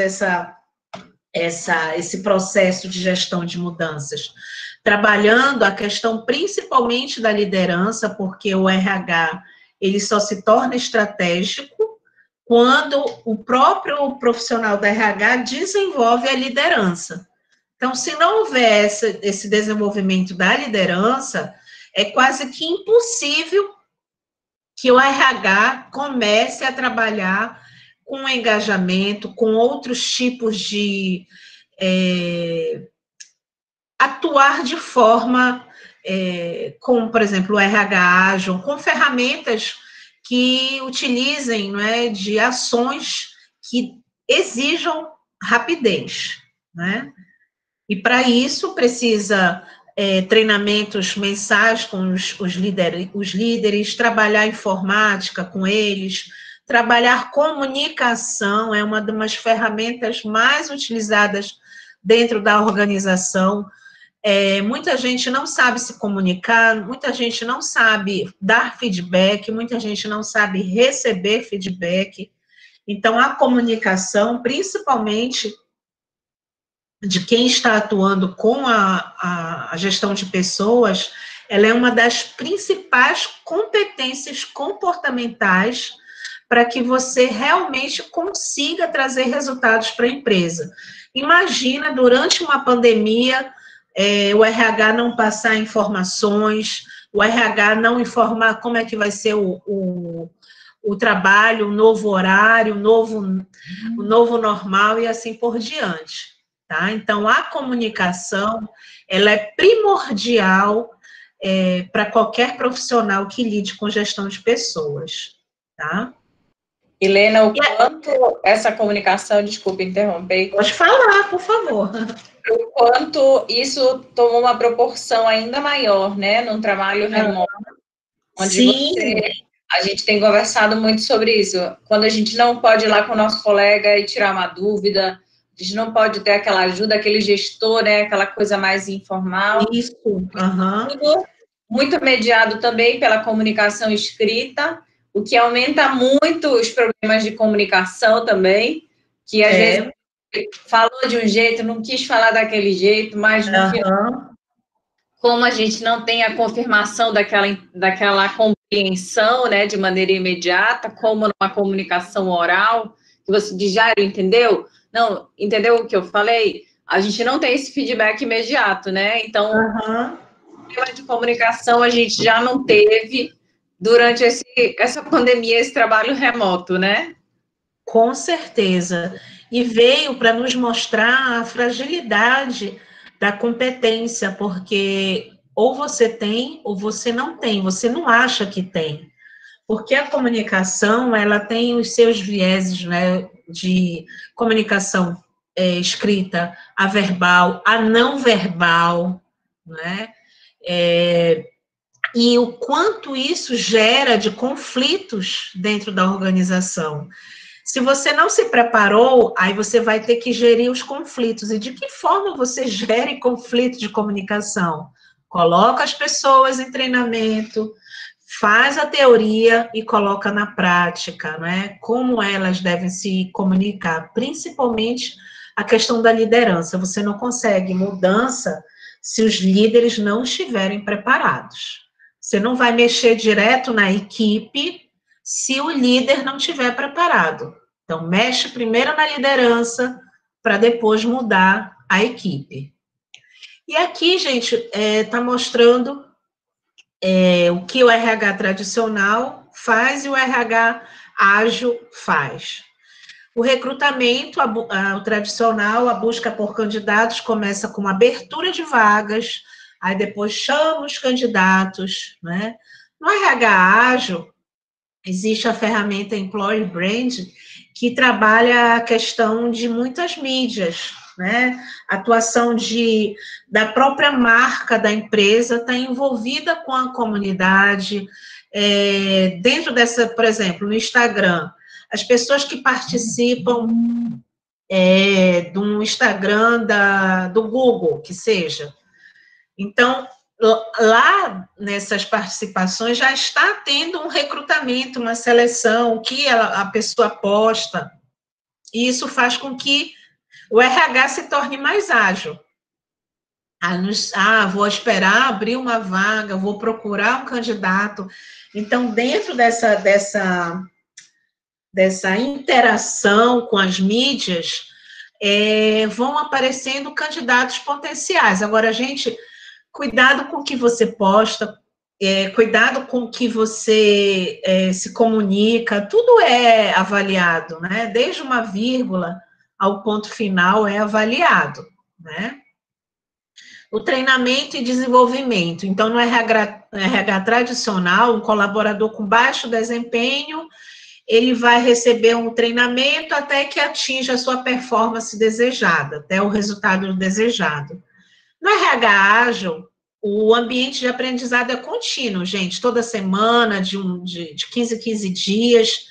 esse processo de gestão de mudanças, trabalhando a questão principalmente da liderança, porque o RH, ele só se torna estratégico quando o próprio profissional da RH desenvolve a liderança. Então, se não houver esse desenvolvimento da liderança, é quase que impossível que o RH comece a trabalhar com engajamento, com outros tipos de atuar de forma, como, por exemplo, o RH ágil, com ferramentas que utilizem, não é, de ações que exijam rapidez, né? E para isso precisa treinamentos mensais com os líderes, trabalhar informática com eles, trabalhar comunicação, é uma das ferramentas mais utilizadas dentro da organização. Muita gente não sabe se comunicar, muita gente não sabe dar feedback, muita gente não sabe receber feedback. Então, a comunicação, principalmente de quem está atuando com a gestão de pessoas, ela é uma das principais competências comportamentais para que você realmente consiga trazer resultados para a empresa. Imagina, durante uma pandemia, o RH não passar informações, o RH não informar como é que vai ser o trabalho, o novo horário, o novo normal e assim por diante. Tá? Então, a comunicação, ela é primordial para qualquer profissional que lide com gestão de pessoas, tá? Helena, o quanto essa comunicação, desculpa interromper. Pode falar, por favor. O quanto isso tomou uma proporção ainda maior, né, num trabalho remoto, onde a gente tem conversado muito sobre isso. Quando a gente não pode ir lá com o nosso colega e tirar uma dúvida, a gente não pode ter aquela ajuda, aquele gestor, né, aquela coisa mais informal. Isso, Tudo muito mediado também pela comunicação escrita, o que aumenta muito os problemas de comunicação também, que às vezes falou de um jeito, não quis falar daquele jeito, mas no final, como a gente não tem a confirmação daquela compreensão, né, de maneira imediata, como numa comunicação oral, que você diz, Jairo, entendeu? Não, entendeu o que eu falei? A gente não tem esse feedback imediato, né? Então, problema de comunicação a gente já não teve durante essa pandemia, esse trabalho remoto, né? Com certeza. E veio para nos mostrar a fragilidade da competência, porque ou você tem ou você não tem, você não acha que tem. Porque a comunicação, ela tem os seus vieses, né, de comunicação escrita, a verbal, a não verbal, né? E o quanto isso gera de conflitos dentro da organização. Se você não se preparou, aí você vai ter que gerir os conflitos. E de que forma você gere conflito de comunicação? Coloca as pessoas em treinamento, faz a teoria e coloca na prática, né? Como elas devem se comunicar, principalmente a questão da liderança. Você não consegue mudança se os líderes não estiverem preparados. Você não vai mexer direto na equipe se o líder não estiver preparado. Então, mexe primeiro na liderança para depois mudar a equipe. E aqui, gente, está mostrando o que o RH tradicional faz e o RH ágil faz. O recrutamento, o tradicional, a busca por candidatos começa com abertura de vagas, aí depois chama os candidatos, né? No RH ágil, existe a ferramenta Employer Brand, que trabalha a questão de muitas mídias, né? A atuação da própria marca da empresa está envolvida com a comunidade. Dentro dessa, por exemplo, no Instagram, as pessoas que participam do Instagram do Google, que seja. Então, lá nessas participações já está tendo um recrutamento, uma seleção, o que a pessoa posta, e isso faz com que o RH se torne mais ágil. Vou esperar abrir uma vaga, vou procurar um candidato. Então, dentro dessa interação com as mídias, vão aparecendo candidatos potenciais. Agora, cuidado com o que você posta, cuidado com o que você se comunica, tudo é avaliado, né? Desde uma vírgula ao ponto final é avaliado, né? O treinamento e desenvolvimento. Então, no RH tradicional, um colaborador com baixo desempenho, ele vai receber um treinamento até que atinja a sua performance desejada, até o resultado desejado. No RH ágil, o ambiente de aprendizado é contínuo, gente, toda semana, de 15 em 15 dias.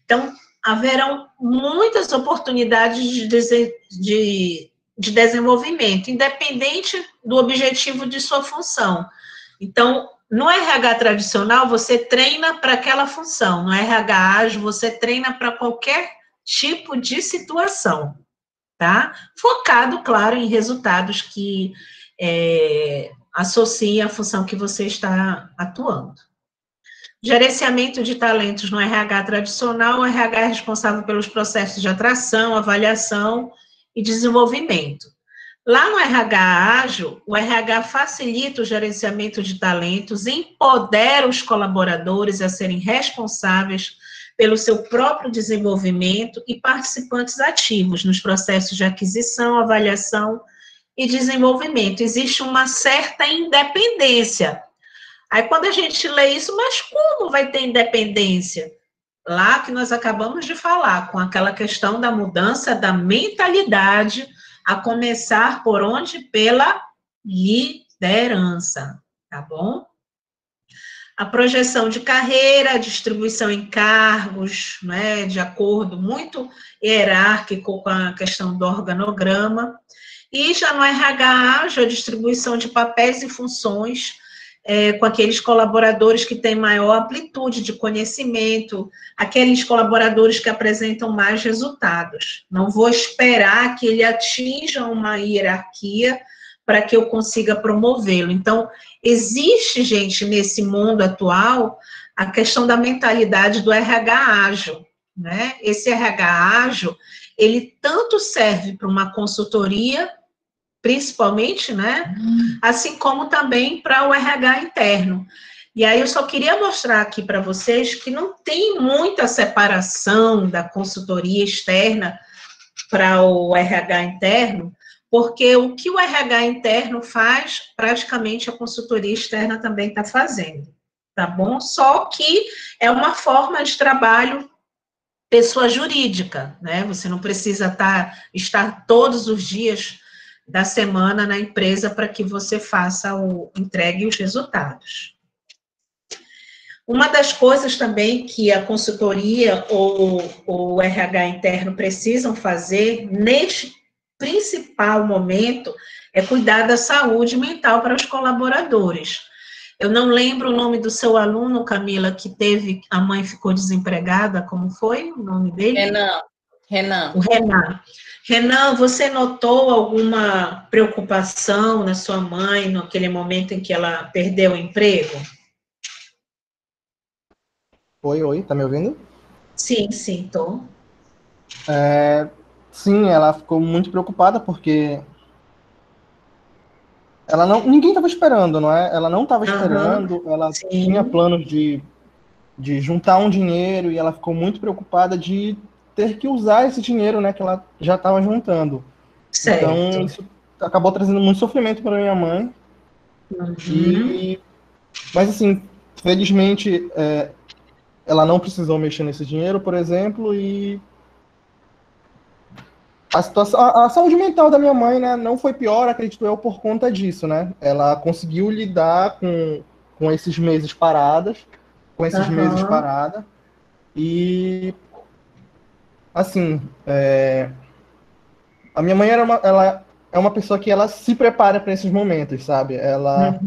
Então, haverão muitas oportunidades de desenvolvimento, independente do objetivo de sua função. Então, no RH tradicional, você treina para aquela função. No RH ágil, você treina para qualquer tipo de situação, tá? Focado, claro, em resultados que associem a função que você está atuando. Gerenciamento de talentos no RH tradicional, o RH é responsável pelos processos de atração, avaliação e desenvolvimento. Lá no RH ágil, o RH facilita o gerenciamento de talentos, empodera os colaboradores a serem responsáveis pelo seu próprio desenvolvimento e participantes ativos nos processos de aquisição, avaliação e desenvolvimento. Existe uma certa independência, Aí quando a gente lê isso, mas como vai ter independência? Lá que nós acabamos de falar, com aquela questão da mudança da mentalidade, a começar por onde? Pela liderança, tá bom? A projeção de carreira, a distribuição em cargos, né, de acordo muito hierárquico com a questão do organograma. E já no RH ágil, a distribuição de papéis e funções com aqueles colaboradores que têm maior amplitude de conhecimento, aqueles colaboradores que apresentam mais resultados. Não vou esperar que ele atinja uma hierarquia para que eu consiga promovê-lo. Então, existe, gente, nesse mundo atual, a questão da mentalidade do RH ágil, né? Esse RH ágil, ele tanto serve para uma consultoria, principalmente, né? Assim como também para o RH interno. E aí eu só queria mostrar aqui para vocês que não tem muita separação da consultoria externa para o RH interno, porque o que o RH interno faz, praticamente a consultoria externa também está fazendo, tá bom? Só que é uma forma de trabalho pessoa jurídica, né? Você não precisa estar todos os dias da semana na empresa para que você entregue os resultados. Uma das coisas também que a consultoria ou o RH interno precisam fazer neste principal momento é cuidar da saúde mental para os colaboradores. Eu não lembro o nome do seu aluno, Camila, que a mãe ficou desempregada, como foi o nome dele? Renan. O Renan. Renan, você notou alguma preocupação na sua mãe naquele momento em que ela perdeu o emprego? Oi, tá me ouvindo? Sim, sim, tô. Sim, ela ficou muito preocupada porque ninguém estava esperando, não é? Ela não estava esperando, ela sim. tinha planos de juntar um dinheiro e ela ficou muito preocupada de ter que usar esse dinheiro, né, que ela já estava juntando. Certo. Então, isso acabou trazendo muito sofrimento para minha mãe. Mas, assim, felizmente, ela não precisou mexer nesse dinheiro, por exemplo, e a saúde mental da minha mãe, né, não foi pior, acredito eu, por conta disso, né? Ela conseguiu lidar com esses meses paradas, e, assim, a minha mãe ela é uma pessoa que ela se prepara para esses momentos, sabe? Ela,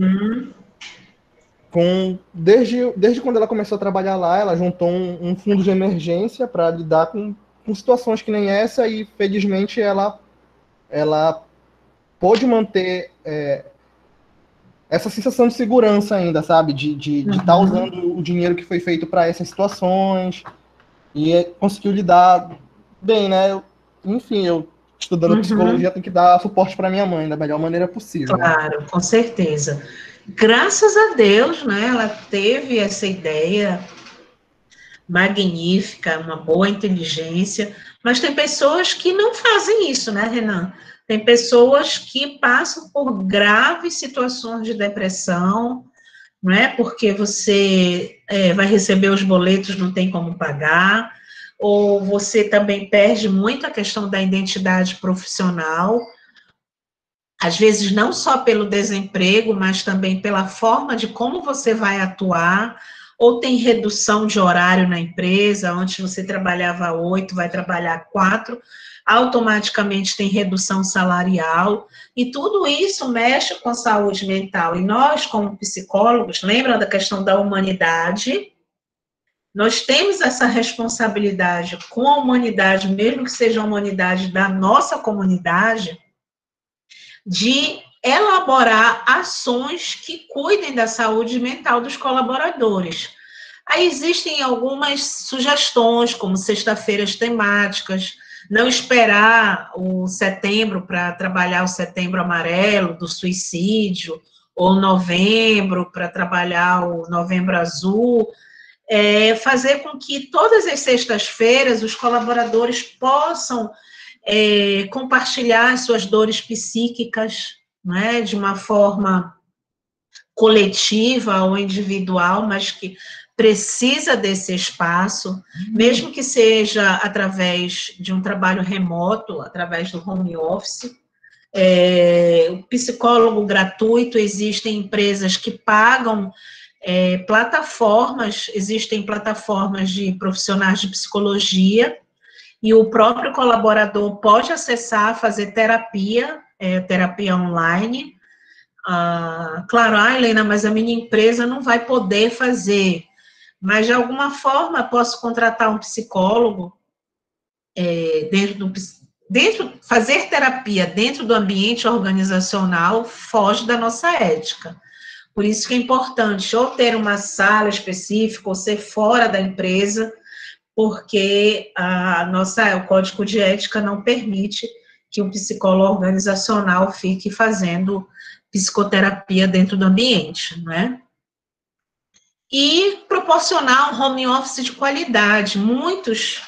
desde quando ela começou a trabalhar lá, ela juntou um fundo de emergência para lidar com situações que nem essa e, felizmente, ela pôde manter essa sensação de segurança ainda, sabe? De estar usando o dinheiro que foi feito para essas situações e conseguiu lidar bem, né? Enfim, eu estudando psicologia tenho que dar suporte para minha mãe da melhor maneira possível. Claro, com certeza. Graças a Deus, né? Ela teve essa ideia magnífica, uma boa inteligência, mas tem pessoas que não fazem isso, né, Renan? Tem pessoas que passam por graves situações de depressão, não é? Porque você vai receber os boletos, não tem como pagar, ou você também perde muito a questão da identidade profissional, às vezes não só pelo desemprego, mas também pela forma de como você vai atuar, ou tem redução de horário na empresa, antes você trabalhava 8, vai trabalhar 4, automaticamente tem redução salarial, e tudo isso mexe com a saúde mental. E nós, como psicólogos, lembra da questão da humanidade? Nós temos essa responsabilidade com a humanidade, mesmo que seja a humanidade da nossa comunidade, de elaborar ações que cuidem da saúde mental dos colaboradores. Aí existem algumas sugestões, como sexta-feiras temáticas, não esperar o setembro para trabalhar o setembro amarelo do suicídio, ou novembro para trabalhar o novembro azul, fazer com que todas as sextas-feiras os colaboradores possam compartilhar suas dores psíquicas, né, de uma forma coletiva ou individual, mas que precisa desse espaço, mesmo que seja através de um trabalho remoto, através do home office. O psicólogo gratuito, existem empresas que pagam plataformas, existem plataformas de profissionais de psicologia, e o próprio colaborador pode acessar, fazer terapia, terapia online. Claro, Helena, mas a minha empresa não vai poder fazer, mas de alguma forma posso contratar um psicólogo fazer terapia dentro do ambiente organizacional foge da nossa ética. Por isso que é importante ou ter uma sala específica ou ser fora da empresa, porque o código de ética não permite que um psicólogo organizacional fique fazendo psicoterapia dentro do ambiente, não é? E proporcionar um home office de qualidade. Muitos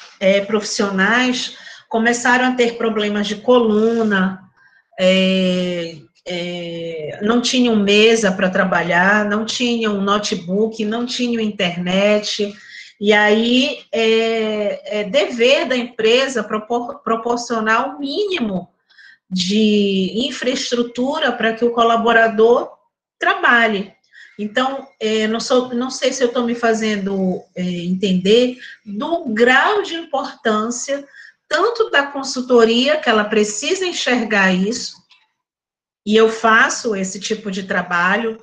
profissionais começaram a ter problemas de coluna, não tinham mesa para trabalhar, não tinham notebook, não tinham internet, e aí é dever da empresa proporcionar o mínimo de infraestrutura para que o colaborador trabalhe. Então, não sei se eu estou me fazendo entender do grau de importância tanto da consultoria, que ela precisa enxergar isso, e eu faço esse tipo de trabalho,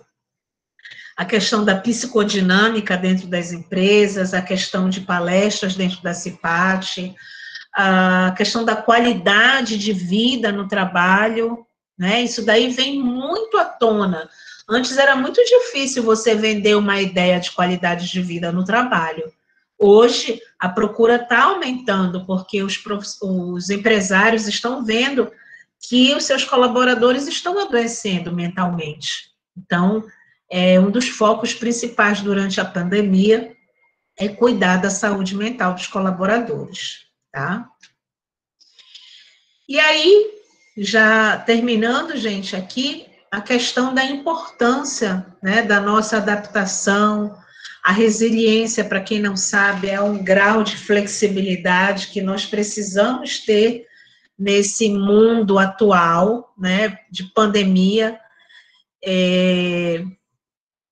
a questão da psicodinâmica dentro das empresas, a questão de palestras dentro da CIPAT, a questão da qualidade de vida no trabalho, né? Isso daí vem muito à tona. Antes era muito difícil você vender uma ideia de qualidade de vida no trabalho. Hoje, a procura está aumentando, porque os empresários estão vendo que os seus colaboradores estão adoecendo mentalmente. Então, um dos focos principais durante a pandemia é cuidar da saúde mental dos colaboradores, tá? E aí, já terminando, gente, aqui, a questão da importância, né, da nossa adaptação. A resiliência, para quem não sabe, é um grau de flexibilidade que nós precisamos ter nesse mundo atual, né, de pandemia.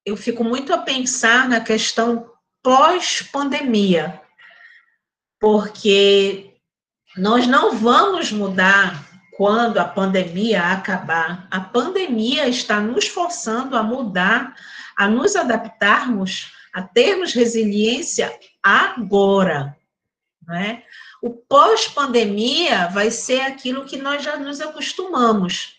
Eu fico muito a pensar na questão pós-pandemia, porque nós não vamos mudar quando a pandemia acabar. A pandemia está nos forçando a mudar, a nos adaptarmos, a termos resiliência agora, né? O pós-pandemia vai ser aquilo que nós já nos acostumamos,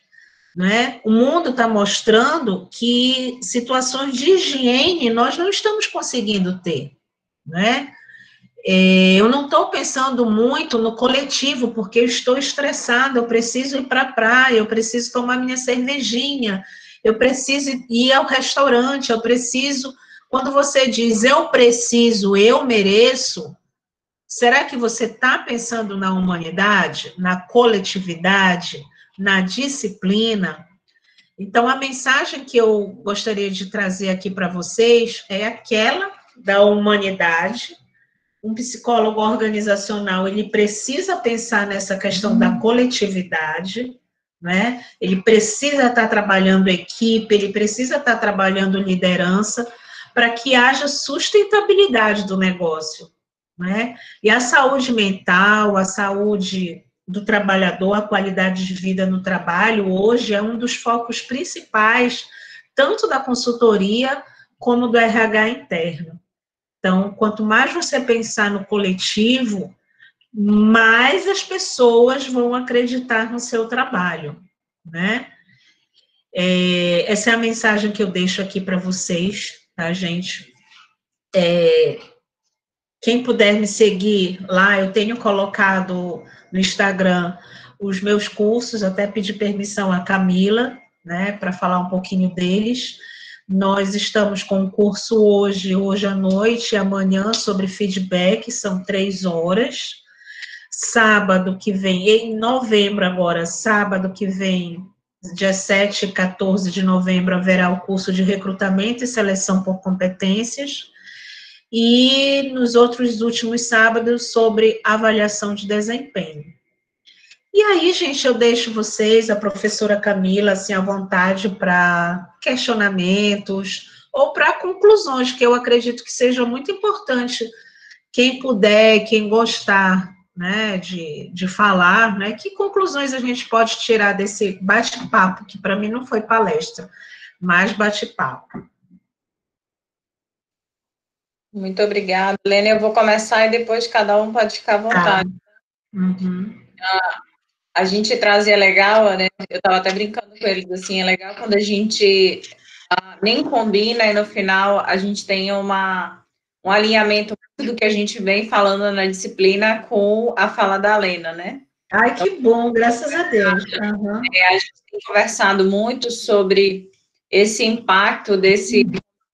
né? O mundo está mostrando que situações de higiene nós não estamos conseguindo ter, né? Eu não estou pensando muito no coletivo, porque eu estou estressada, eu preciso ir para a praia, eu preciso tomar minha cervejinha, eu preciso ir ao restaurante, eu preciso... Quando você diz eu preciso, eu mereço, será que você está pensando na humanidade, na coletividade, na disciplina? Então, a mensagem que eu gostaria de trazer aqui para vocês é aquela da humanidade. Um psicólogo organizacional, ele precisa pensar nessa questão da coletividade, né? Ele precisa estar trabalhando equipe, ele precisa estar trabalhando liderança, para que haja sustentabilidade do negócio, né? E a saúde mental, a saúde do trabalhador, a qualidade de vida no trabalho, hoje é um dos focos principais, tanto da consultoria como do RH interno. Então, quanto mais você pensar no coletivo, mais as pessoas vão acreditar no seu trabalho, né? Essa é a mensagem que eu deixo aqui para vocês, tá, gente? Quem puder me seguir lá, eu tenho colocado no Instagram os meus cursos, até pedi permissão à Camila, né, para falar um pouquinho deles. Nós estamos com um curso hoje à noite e amanhã sobre feedback, são 3 horas. Sábado que vem, em novembro agora, sábado que vem, dia 7 e 14 de novembro, haverá o curso de recrutamento e seleção por competências, e nos outros últimos sábados, sobre avaliação de desempenho. E aí, gente, eu deixo vocês, a professora Camila, assim, à vontade para questionamentos ou para conclusões, que eu acredito que seja muito importante. Quem puder, quem gostar, né, de falar, né, que conclusões a gente pode tirar desse bate-papo, que para mim não foi palestra, mas bate-papo. Muito obrigada, Helena. Eu vou começar e depois cada um pode ficar à vontade. Uhum. A gente trazia legal, né? Eu estava até brincando com eles, assim, é legal quando a gente nem combina e no final a gente tem um alinhamento do que a gente vem falando na disciplina com a fala da Helena, né? Ai, que bom, graças a Deus. Uhum. A gente tem conversado muito sobre esse impacto desse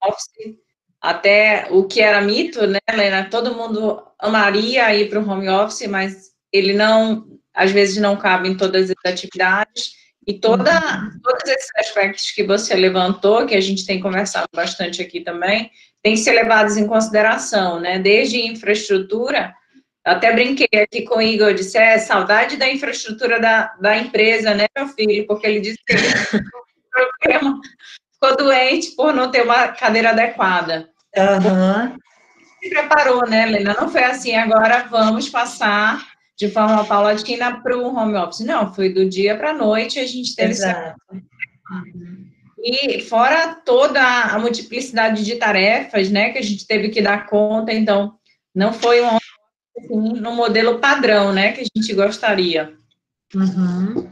office, até o que era mito, né, Helena? Todo mundo amaria ir para o home office, mas ele não, às vezes não cabe em todas as atividades, e todos esses aspectos que você levantou, que a gente tem conversado bastante aqui também, tem que ser levados em consideração, né? Desde infraestrutura, até brinquei aqui com o Igor, disse, saudade da infraestrutura da empresa, né, meu filho? Porque ele disse que ele ficou doente por não ter uma cadeira adequada. Uhum. Se preparou, né, Helena? Não foi assim, agora vamos passar de forma paulatina para o home office. Não, foi do dia para a noite, a gente teve... Exato. E fora toda a multiplicidade de tarefas, né, que a gente teve que dar conta, então, não foi um assim, no modelo padrão, né, que a gente gostaria. Uhum.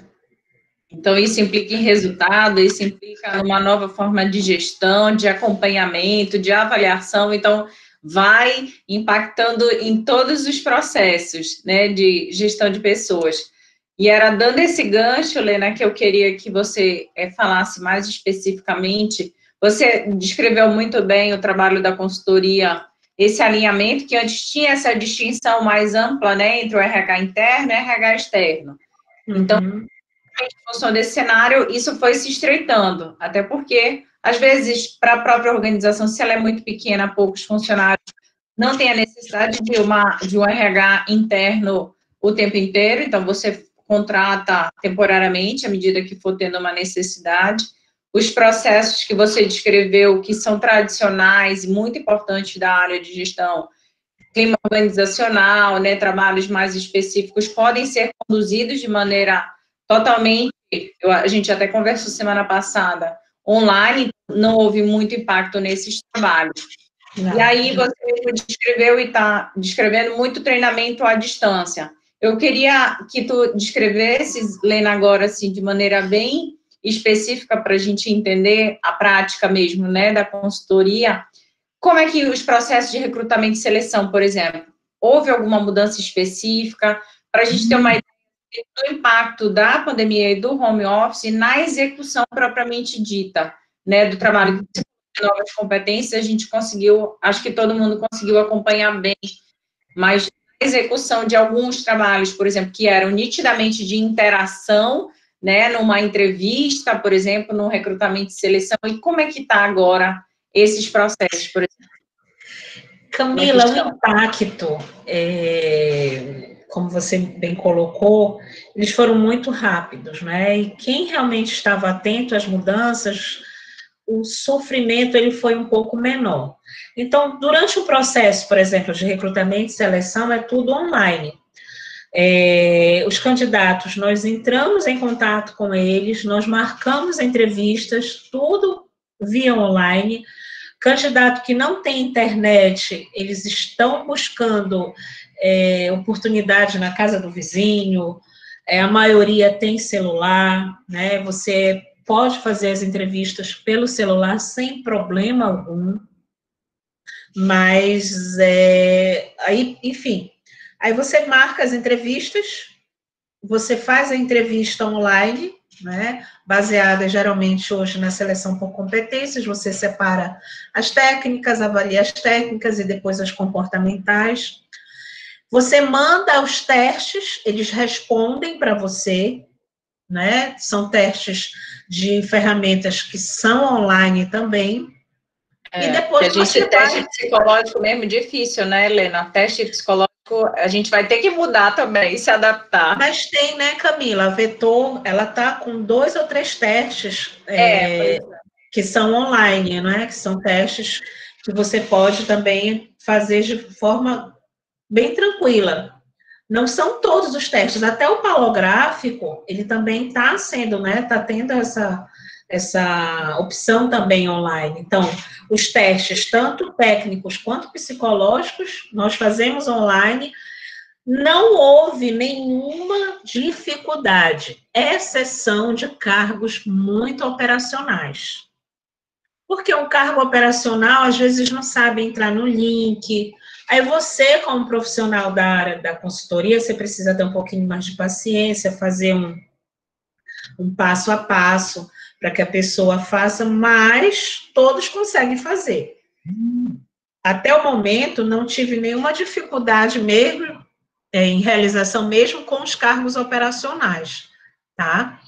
Então, isso implica em resultado, isso implica numa nova forma de gestão, de acompanhamento, de avaliação, então, vai impactando em todos os processos, né, de gestão de pessoas. E era dando esse gancho, Helena, que eu queria que você falasse mais especificamente. Você descreveu muito bem o trabalho da consultoria, esse alinhamento, que antes tinha essa distinção mais ampla, né, entre o RH interno e o RH externo. Então, em função desse cenário, isso foi se estreitando, até porque, às vezes, para a própria organização, se ela é muito pequena, poucos funcionários, não tem a necessidade de um RH interno o tempo inteiro, então você contrata temporariamente, à medida que for tendo uma necessidade. Os processos que você descreveu, que são tradicionais e muito importantes da área de gestão, clima organizacional, né, trabalhos mais específicos, podem ser conduzidos de maneira totalmente, a gente até conversou semana passada, online, não houve muito impacto nesses trabalhos. E aí você descreveu e está descrevendo muito treinamento à distância. Eu queria que tu descrevesses, Lena, agora, assim, de maneira bem específica para a gente entender a prática mesmo, né, da consultoria. Como é que os processos de recrutamento e seleção, por exemplo, houve alguma mudança específica para a gente ter uma ideia do impacto da pandemia e do home office na execução propriamente dita, né, do trabalho de novas competências, a gente conseguiu, acho que todo mundo conseguiu acompanhar bem, mas a execução de alguns trabalhos, por exemplo, que eram nitidamente de interação, né, numa entrevista, por exemplo, no recrutamento e seleção, e como é que está agora esses processos, por exemplo? Camila, o impacto, como você bem colocou, eles foram muito rápidos, né? E quem realmente estava atento às mudanças, o sofrimento ele foi um pouco menor. Então, durante o processo, por exemplo, de recrutamento e seleção, é tudo online. Os candidatos, nós entramos em contato com eles, nós marcamos entrevistas, tudo via online. Candidato que não tem internet, eles estão buscando oportunidade na casa do vizinho, a maioria tem celular, né? Você pode fazer as entrevistas pelo celular sem problema algum, mas, aí, enfim, aí você marca as entrevistas, você faz a entrevista online, né, baseada geralmente hoje na seleção por competências, você separa as técnicas, avalia as técnicas e depois as comportamentais. Você manda os testes, eles respondem para você, né? São testes de ferramentas que são online também. E depois que a gente teste psicológico mesmo difícil, né, Helena? Teste psicológico, a gente vai ter que mudar também, se adaptar. Mas tem, né, Camila? A Vetor, ela tá com 2 ou 3 testes que são online, né? Que são testes que você pode também fazer de forma bem tranquila. Não são todos os testes, até o palográfico, ele também está sendo, né? Está tendo essa opção também online. Então, os testes, tanto técnicos quanto psicológicos, nós fazemos online. Não houve nenhuma dificuldade, exceção de cargos muito operacionais. Porque um cargo operacional, às vezes, não sabe entrar no link. Aí você, como profissional da área da consultoria, você precisa ter um pouquinho mais de paciência, fazer um passo a passo para que a pessoa faça, mas todos conseguem fazer. Até o momento, não tive nenhuma dificuldade mesmo em realização, mesmo com os cargos operacionais, tá?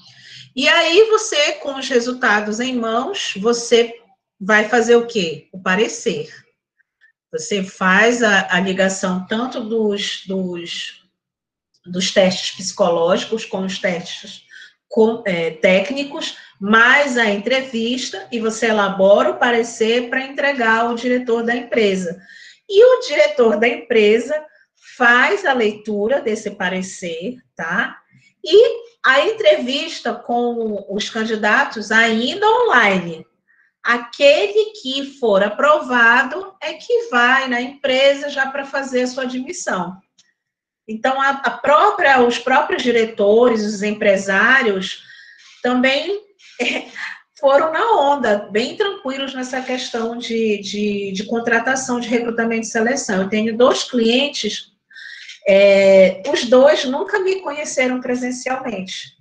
E aí, você, com os resultados em mãos, você vai fazer o quê? O parecer. Você faz a ligação tanto dos testes psicológicos com os testes técnicos, mais a entrevista, e você elabora o parecer para entregar ao diretor da empresa. E o diretor da empresa faz a leitura desse parecer, tá? E a entrevista com os candidatos ainda online. Aquele que for aprovado é que vai na empresa já para fazer a sua admissão. Então, os próprios diretores, os empresários, também foram na onda, bem tranquilos nessa questão de contratação, de recrutamento e seleção. Eu tenho 2 clientes, os 2 nunca me conheceram presencialmente,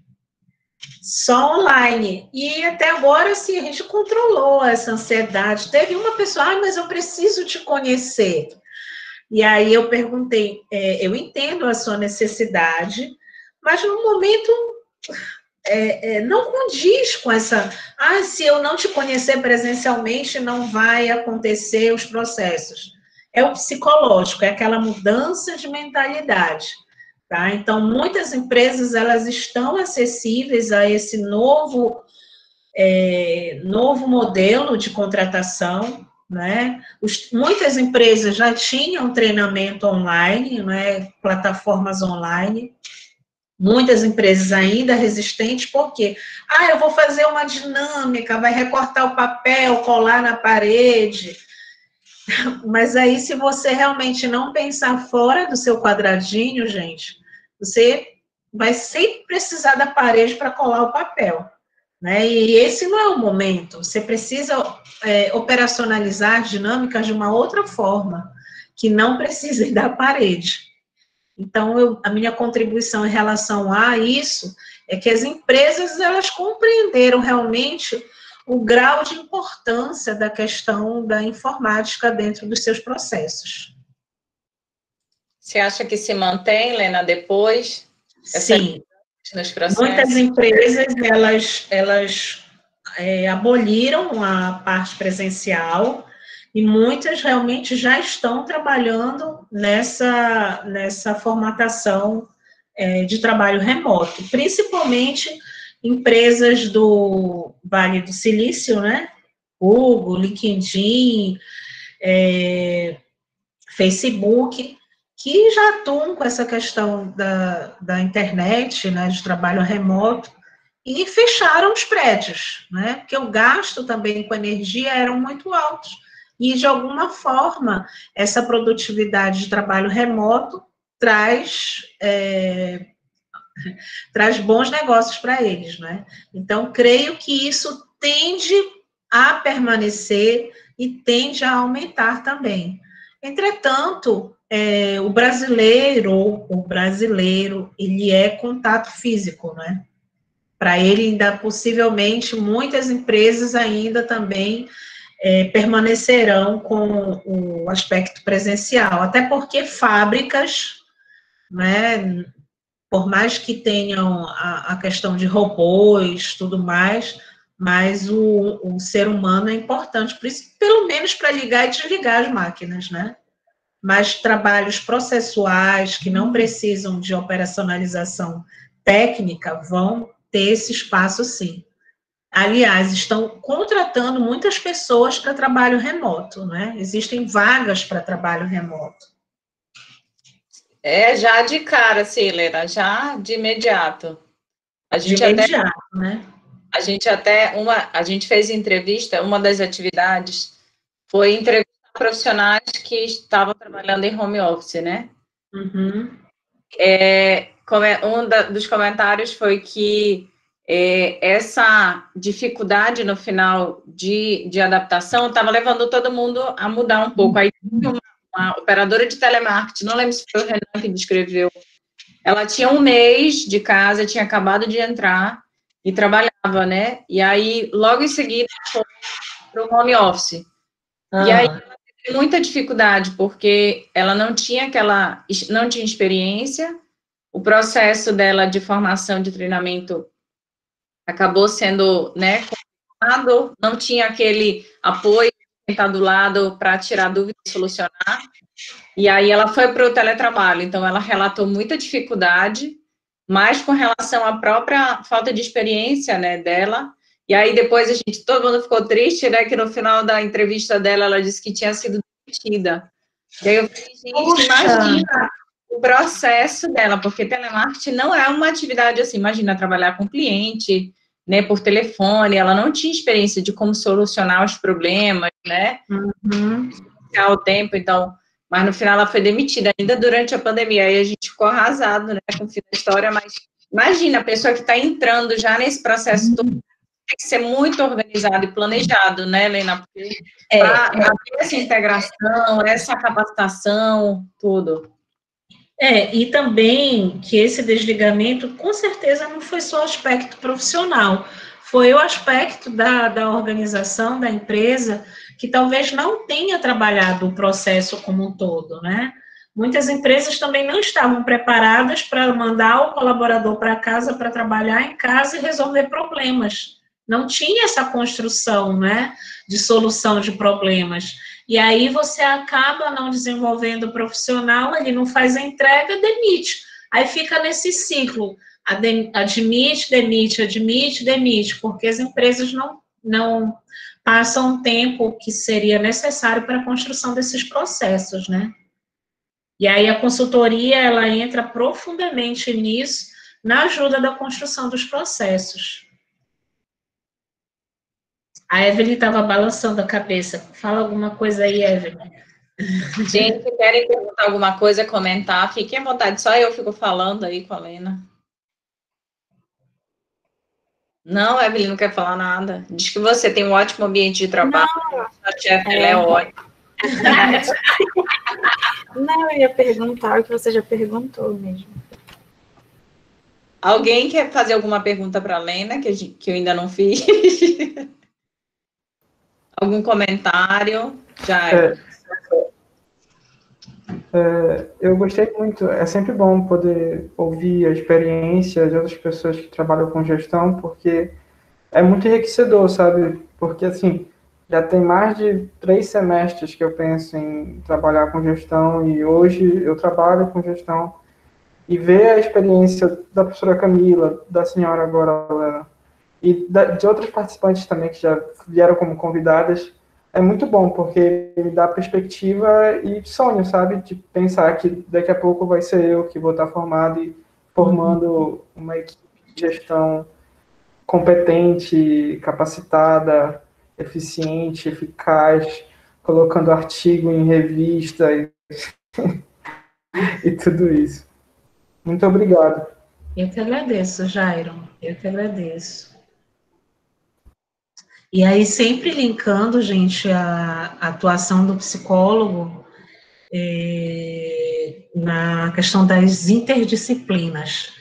só online. E até agora, assim, a gente controlou essa ansiedade. Teve uma pessoa, mas eu preciso te conhecer. E aí eu perguntei, eu entendo a sua necessidade, mas no momento não condiz com essa, se eu não te conhecer presencialmente, não vai acontecer os processos. É o psicológico, é aquela mudança de mentalidade, tá? Então, muitas empresas, elas estão acessíveis a esse novo modelo de contratação, né? Muitas empresas já tinham treinamento online, né? Plataformas online. Muitas empresas ainda resistentes, porque eu vou fazer uma dinâmica, vai recortar o papel, colar na parede. Mas aí, se você realmente não pensar fora do seu quadradinho, gente, você vai sempre precisar da parede para colar o papel, né? E esse não é o momento. Você precisa operacionalizar dinâmicas de uma outra forma, que não precisa da parede. Então, a minha contribuição em relação a isso é que as empresas, elas compreenderam realmente o grau de importância da questão da informática dentro dos seus processos. Você acha que se mantém, Helena, depois? Sim. Nos processos? Muitas empresas, elas aboliram a parte presencial, e muitas realmente já estão trabalhando nessa formatação de trabalho remoto, principalmente empresas do Vale do Silício, né? Google, LinkedIn, Facebook, que já atuam com essa questão da internet, né, de trabalho remoto, e fecharam os prédios, né? Porque o gasto também com energia eram muito altos. E, de alguma forma, essa produtividade de trabalho remoto traz bons negócios para eles, né? Então, creio que isso tende a permanecer e tende a aumentar também. Entretanto, o brasileiro, ele é contato físico, né? Para ele, ainda possivelmente, muitas empresas ainda também permanecerão com o aspecto presencial, até porque fábricas, né, por mais que tenham a questão de robôs, tudo mais, mas o ser humano é importante, pelo menos para ligar e desligar as máquinas, né? Mas trabalhos processuais que não precisam de operacionalização técnica vão ter esse espaço, sim. Aliás, estão contratando muitas pessoas para trabalho remoto, né? Existem vagas para trabalho remoto. Já de cara, assim, Helena, já de imediato. A gente né? A gente fez entrevista, uma das atividades foi entrevistar profissionais que estavam trabalhando em home office, né? Uhum. Dos comentários foi que essa dificuldade no final de adaptação estava levando todo mundo a mudar um pouco. Aí uma operadora de telemarketing, não lembro se foi o Renan que descreveu, ela tinha 1 mês de casa, tinha acabado de entrar e trabalhava, né? E aí, logo em seguida, foi para o home office. E aí, ela teve muita dificuldade, porque ela não tinha experiência, o processo dela de formação, de treinamento, acabou sendo, né, complicado, não tinha aquele apoio que está do lado para tirar dúvida e solucionar. E aí ela foi para o teletrabalho, então ela relatou muita dificuldade, mas com relação à própria falta de experiência, né, dela. E aí depois todo mundo ficou triste, né, que no final da entrevista dela ela disse que tinha sido demitida. E aí eu falei, gente, imagina o processo dela, porque telemarketing não é uma atividade assim, imagina trabalhar com cliente, né, por telefone, ela não tinha experiência de como solucionar os problemas, né, o tempo, então, mas no final ela foi demitida, ainda durante a pandemia, aí a gente ficou arrasado, né, com o fim da história, mas imagina, a pessoa que está entrando já nesse processo todo, tem que ser muito organizado e planejado, né, Helena, porque para haver essa integração, essa capacitação, tudo. E também que esse desligamento, com certeza, não foi só o aspecto profissional, foi o aspecto da organização, da empresa, que talvez não tenha trabalhado o processo como um todo, né? Muitas empresas também não estavam preparadas para mandar o colaborador para casa para trabalhar em casa e resolver problemas. Não tinha essa construção, né, de solução de problemas. E aí você acaba não desenvolvendo o profissional, ele não faz a entrega, demite. Aí fica nesse ciclo, admite, demite, porque as empresas não passam o tempo que seria necessário para a construção desses processos, né? E aí a consultoria, ela entra profundamente nisso, na ajuda da construção dos processos. A Evelyn estava balançando a cabeça. Fala alguma coisa aí, Evelyn. Gente, se querem perguntar alguma coisa, comentar, fiquem à vontade. Só eu fico falando aí com a Lena. Não, Evelyn não quer falar nada. Diz que você tem um ótimo ambiente de trabalho. A chefe ela é ótima. Não, eu ia perguntar o que você já perguntou mesmo. Alguém quer fazer alguma pergunta para a Lena, que eu ainda não fiz? Algum comentário? Já. Eu gostei muito. É sempre bom poder ouvir a experiência de outras pessoas que trabalham com gestão, porque é muito enriquecedor, sabe? Porque, assim, já tem mais de 3 semestres que eu penso em trabalhar com gestão e hoje eu trabalho com gestão. E ver a experiência da professora Camila, da senhora agora, Helena, e de outros participantes também que já vieram como convidadas, é muito bom, porque me dá perspectiva e sonho, sabe? De pensar que daqui a pouco vai ser eu que vou estar formado e formando uma equipe de gestão competente, capacitada, eficiente, eficaz, colocando artigo em revista e tudo isso. Muito obrigado. Eu que agradeço, Jairo. Eu que agradeço. E aí, sempre linkando, gente, a atuação do psicólogo na questão das interdisciplinas.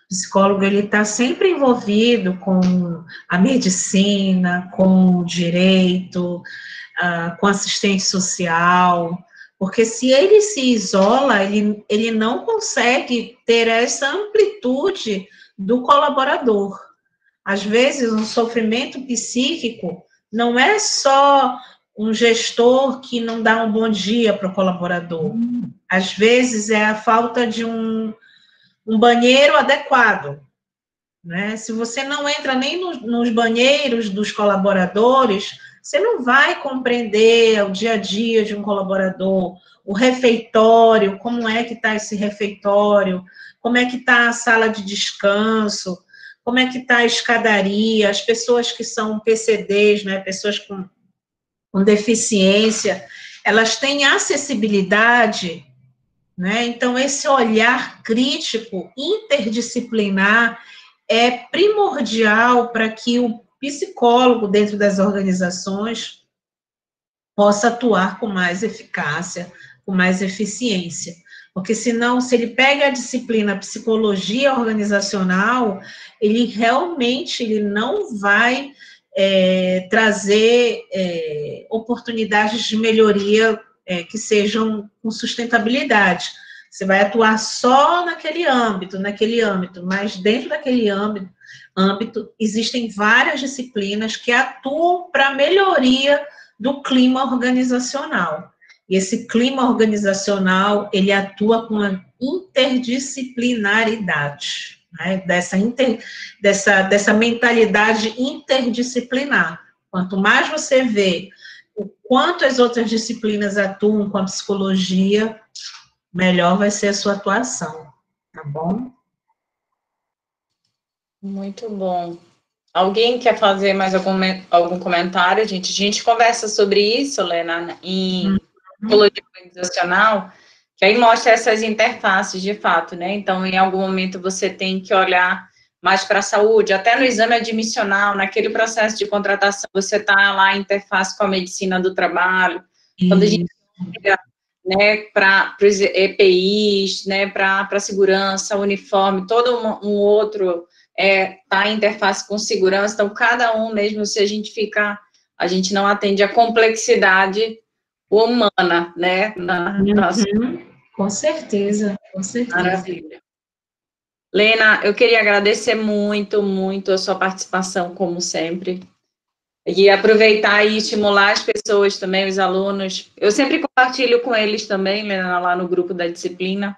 O psicólogo, ele está sempre envolvido com a medicina, com o direito, com assistente social, Porque se ele se isola, ele não consegue ter essa amplitude do colaborador. Às vezes, um sofrimento psíquico não é só um gestor que não dá um bom dia para o colaborador. Às vezes, é a falta de um banheiro adequado, né? Se você não entra nem nos banheiros dos colaboradores, você não vai compreender o dia a dia de um colaborador, o refeitório, como é que está esse refeitório, como é que está a sala de descanso, como é que está a escadaria, as pessoas que são PCDs, né, pessoas com deficiência, elas têm acessibilidade, né? Então, esse olhar crítico, interdisciplinar, é primordial para que o psicólogo dentro das organizações possa atuar com mais eficácia, com mais eficiência. Porque senão, se ele pega a disciplina psicologia organizacional, ele realmente não vai trazer oportunidades de melhoria que sejam com sustentabilidade. Você vai atuar só naquele âmbito, mas dentro daquele âmbito existem várias disciplinas que atuam para a melhoria do clima organizacional. E esse clima organizacional, ele atua com a interdisciplinaridade, né? Dessa mentalidade interdisciplinar. Quanto mais você vê o quanto as outras disciplinas atuam com a psicologia, melhor vai ser a sua atuação, tá bom? Muito bom. Alguém quer fazer mais algum comentário? A gente conversa sobre isso, Lena, em psicologia organizacional, que aí mostra essas interfaces de fato, né? Então, em algum momento você tem que olhar mais para a saúde, até no exame admissional, naquele processo de contratação, você está lá a interface com a medicina do trabalho. Quando a gente chega, né, para os EPIs, né, para a segurança, uniforme, todo um outro tá em interface com segurança, então cada um mesmo, se a gente não atende a complexidade humana, né? Com certeza, com certeza. Maravilha. Lena, eu queria agradecer muito, muito a sua participação, como sempre, e aproveitar e estimular as pessoas também, os alunos. Eu sempre compartilho com eles também, Lena, lá no grupo da disciplina.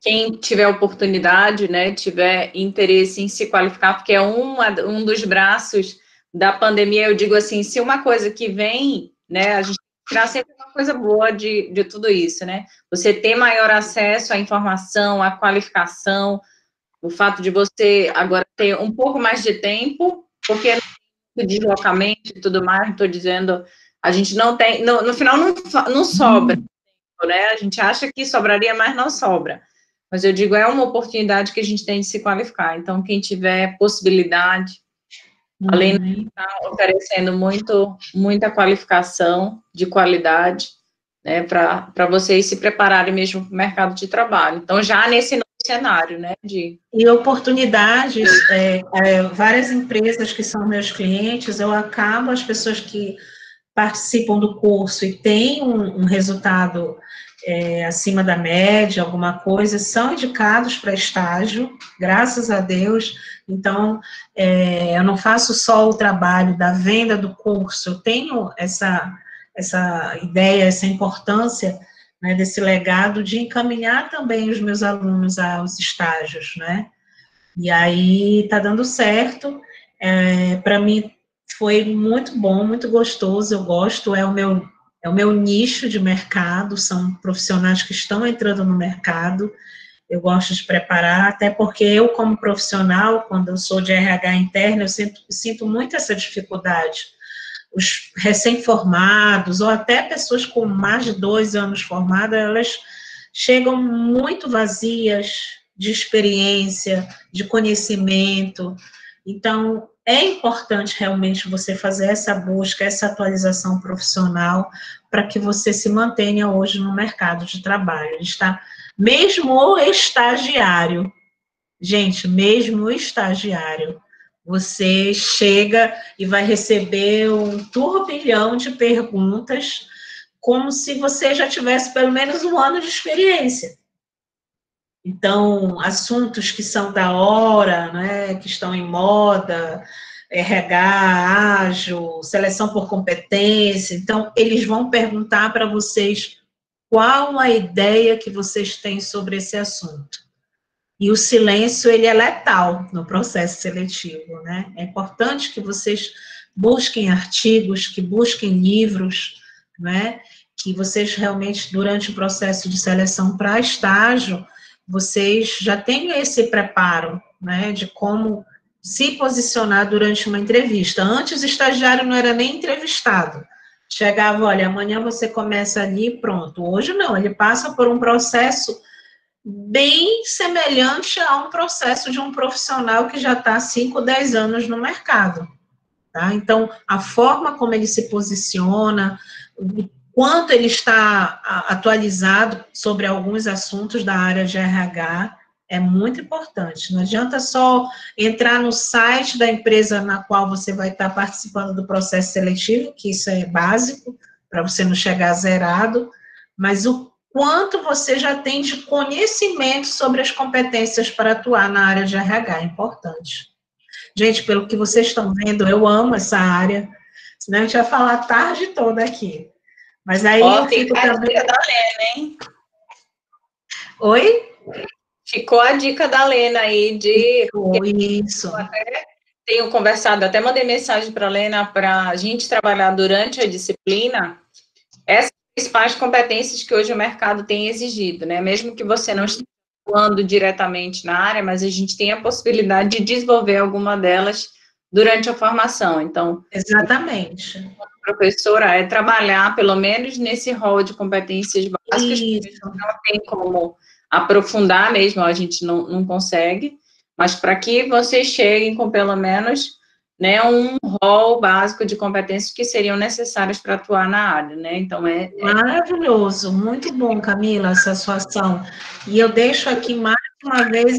Quem tiver oportunidade, né, tiver interesse em se qualificar, porque é um dos braços da pandemia, eu digo assim, se uma coisa que vem, né, a gente tirar sempre uma coisa boa de tudo isso, né, você ter maior acesso à informação, à qualificação, o fato de você agora ter um pouco mais de tempo, porque no deslocamento e tudo mais, estou dizendo, a gente não tem, no final não sobra, né, a gente acha que sobraria, mas não sobra. Mas eu digo, é uma oportunidade que a gente tem de se qualificar. Então, quem tiver possibilidade, além de estar oferecendo muita qualificação de qualidade, né, para vocês se prepararem mesmo para o mercado de trabalho. Então, já nesse novo cenário, né? E oportunidades, várias empresas que são meus clientes, eu acabo, as pessoas que participam do curso e têm um resultado acima da média, alguma coisa, são indicados para estágio, graças a Deus. Então, eu não faço só o trabalho da venda do curso, eu tenho essa ideia, essa importância, né, desse legado de encaminhar também os meus alunos aos estágios, né? E aí está dando certo. Para mim foi muito bom, muito gostoso, eu gosto, é o meu nicho de mercado, são profissionais que estão entrando no mercado, eu gosto de preparar, até porque eu, como profissional, quando eu sou de RH interno, eu sinto muito essa dificuldade. Os recém-formados, ou até pessoas com mais de 2 anos formadas, elas chegam muito vazias de experiência, de conhecimento. Então, é importante realmente você fazer essa busca, essa atualização profissional, para que você se mantenha hoje no mercado de trabalho. Mesmo o estagiário, gente, mesmo o estagiário, você chega e vai receber um turbilhão de perguntas como se você já tivesse pelo menos 1 ano de experiência. Então, assuntos que são da hora, né, que estão em moda, RH, ágil, seleção por competência. Então, eles vão perguntar para vocês qual a ideia que vocês têm sobre esse assunto. E o silêncio, ele é letal no processo seletivo, né? É importante que vocês busquem artigos, que busquem livros, né? Que vocês realmente, durante o processo de seleção para estágio, vocês já tenham esse preparo, né? De como se posicionar durante uma entrevista. Antes, o estagiário não era nem entrevistado. Chegava, olha, amanhã você começa ali, pronto. Hoje não, ele passa por um processo bem semelhante a um processo de um profissional que já está há 5, 10 anos no mercado. Tá? Então, a forma como ele se posiciona, o quanto ele está atualizado sobre alguns assuntos da área de RH, é muito importante. Não adianta só entrar no site da empresa na qual você vai estar participando do processo seletivo, que isso é básico, para você não chegar zerado, mas o quanto você já tem de conhecimento sobre as competências para atuar na área de RH, é importante. Gente, pelo que vocês estão vendo, eu amo essa área, senão a gente vai falar a tarde toda aqui. Mas aí eu fico também... A dica da Lena, hein? Oi? Ficou a dica da Lena aí de... Isso. Tenho conversado, até mandei mensagem para a Lena para a gente trabalhar durante a disciplina essas principais competências que hoje o mercado tem exigido, né? Mesmo que você não esteja atuando diretamente na área, mas a gente tem a possibilidade de desenvolver alguma delas durante a formação. Então, exatamente. A professora é trabalhar, pelo menos nesse rol de competências básicas, Isso. que não tem como aprofundar mesmo, a gente não consegue, mas para que vocês cheguem com pelo menos, né, um rol básico de competências que seriam necessárias para atuar na área, né? Então, maravilhoso, muito bom, Camila, essa sua ação. E eu deixo aqui mais uma vez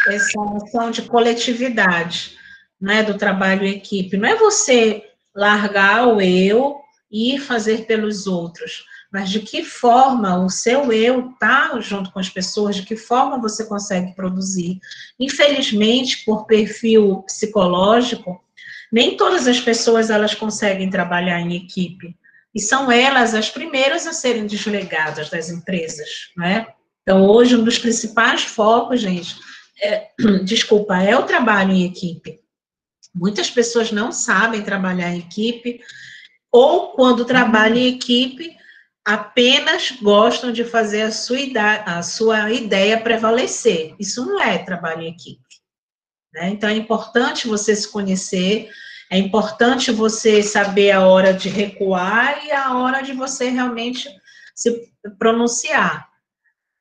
essa noção de coletividade, né, do trabalho em equipe. Não é você largar o eu e ir fazer pelos outros, mas de que forma o seu eu está junto com as pessoas, de que forma você consegue produzir. Infelizmente, por perfil psicológico, nem todas as pessoas elas conseguem trabalhar em equipe, e são elas as primeiras a serem desligadas das empresas, né? Então, hoje, um dos principais focos, gente, é o trabalho em equipe. Muitas pessoas não sabem trabalhar em equipe, ou quando trabalham em equipe, apenas gostam de fazer a sua ideia prevalecer. Isso não é trabalho em equipe, né? Então, é importante você se conhecer, é importante você saber a hora de recuar e a hora de você realmente se pronunciar.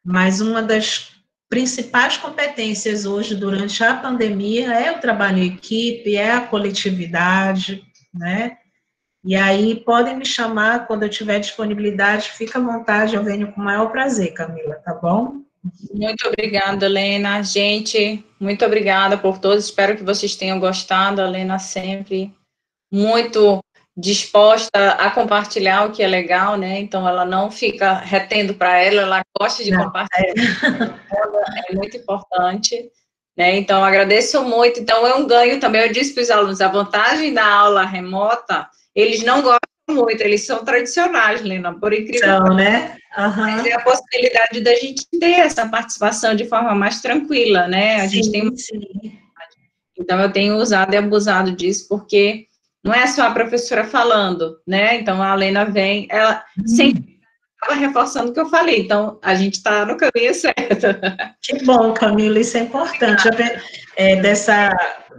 Mas uma das principais competências hoje, durante a pandemia, é o trabalho em equipe, é a coletividade, né? E aí, podem me chamar quando eu tiver disponibilidade, fica à vontade, eu venho com o maior prazer, Camila, tá bom? Muito obrigada, Lena. Gente, muito obrigada por todos. Espero que vocês tenham gostado. A Lena sempre muito disposta a compartilhar o que é legal, né? Então, ela não fica retendo para ela gosta de compartilhar. É muito importante, né? Então, agradeço muito. Então, é um ganho também. Eu disse para os alunos, a vantagem da aula remota, eles não gostam muito, eles são tradicionais, Lena, por incrível que pareça. Né? Mas é a possibilidade da gente ter essa participação de forma mais tranquila, né? A gente tem... Então, eu tenho usado e abusado disso, porque não é só a professora falando, né? Então, a Lena vem, ela sempre estava reforçando o que eu falei, então, a gente está no caminho certo. Que bom, Camila, isso é importante,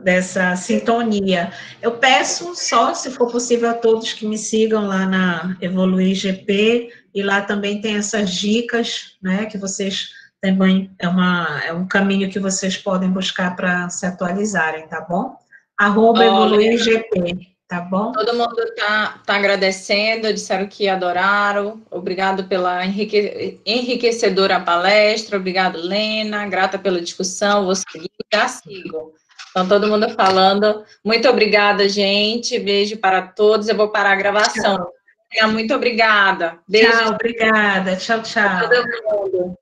dessa sintonia. Eu peço só, se for possível, a todos que me sigam lá na Evoluir GP, e lá também tem essas dicas, né, que vocês também, é um caminho que vocês podem buscar para se atualizarem, tá bom? @Evoluir GP, tá bom? Todo mundo tá agradecendo, disseram que adoraram, obrigado pela enriquecedora palestra, obrigado, Lena, grata pela discussão, vou seguir, já sigo. Então, todo mundo falando, muito obrigada, gente, beijo para todos, eu vou parar a gravação. Muito obrigada. Beijo. Tchau, obrigada. Tchau, tchau. Todo mundo.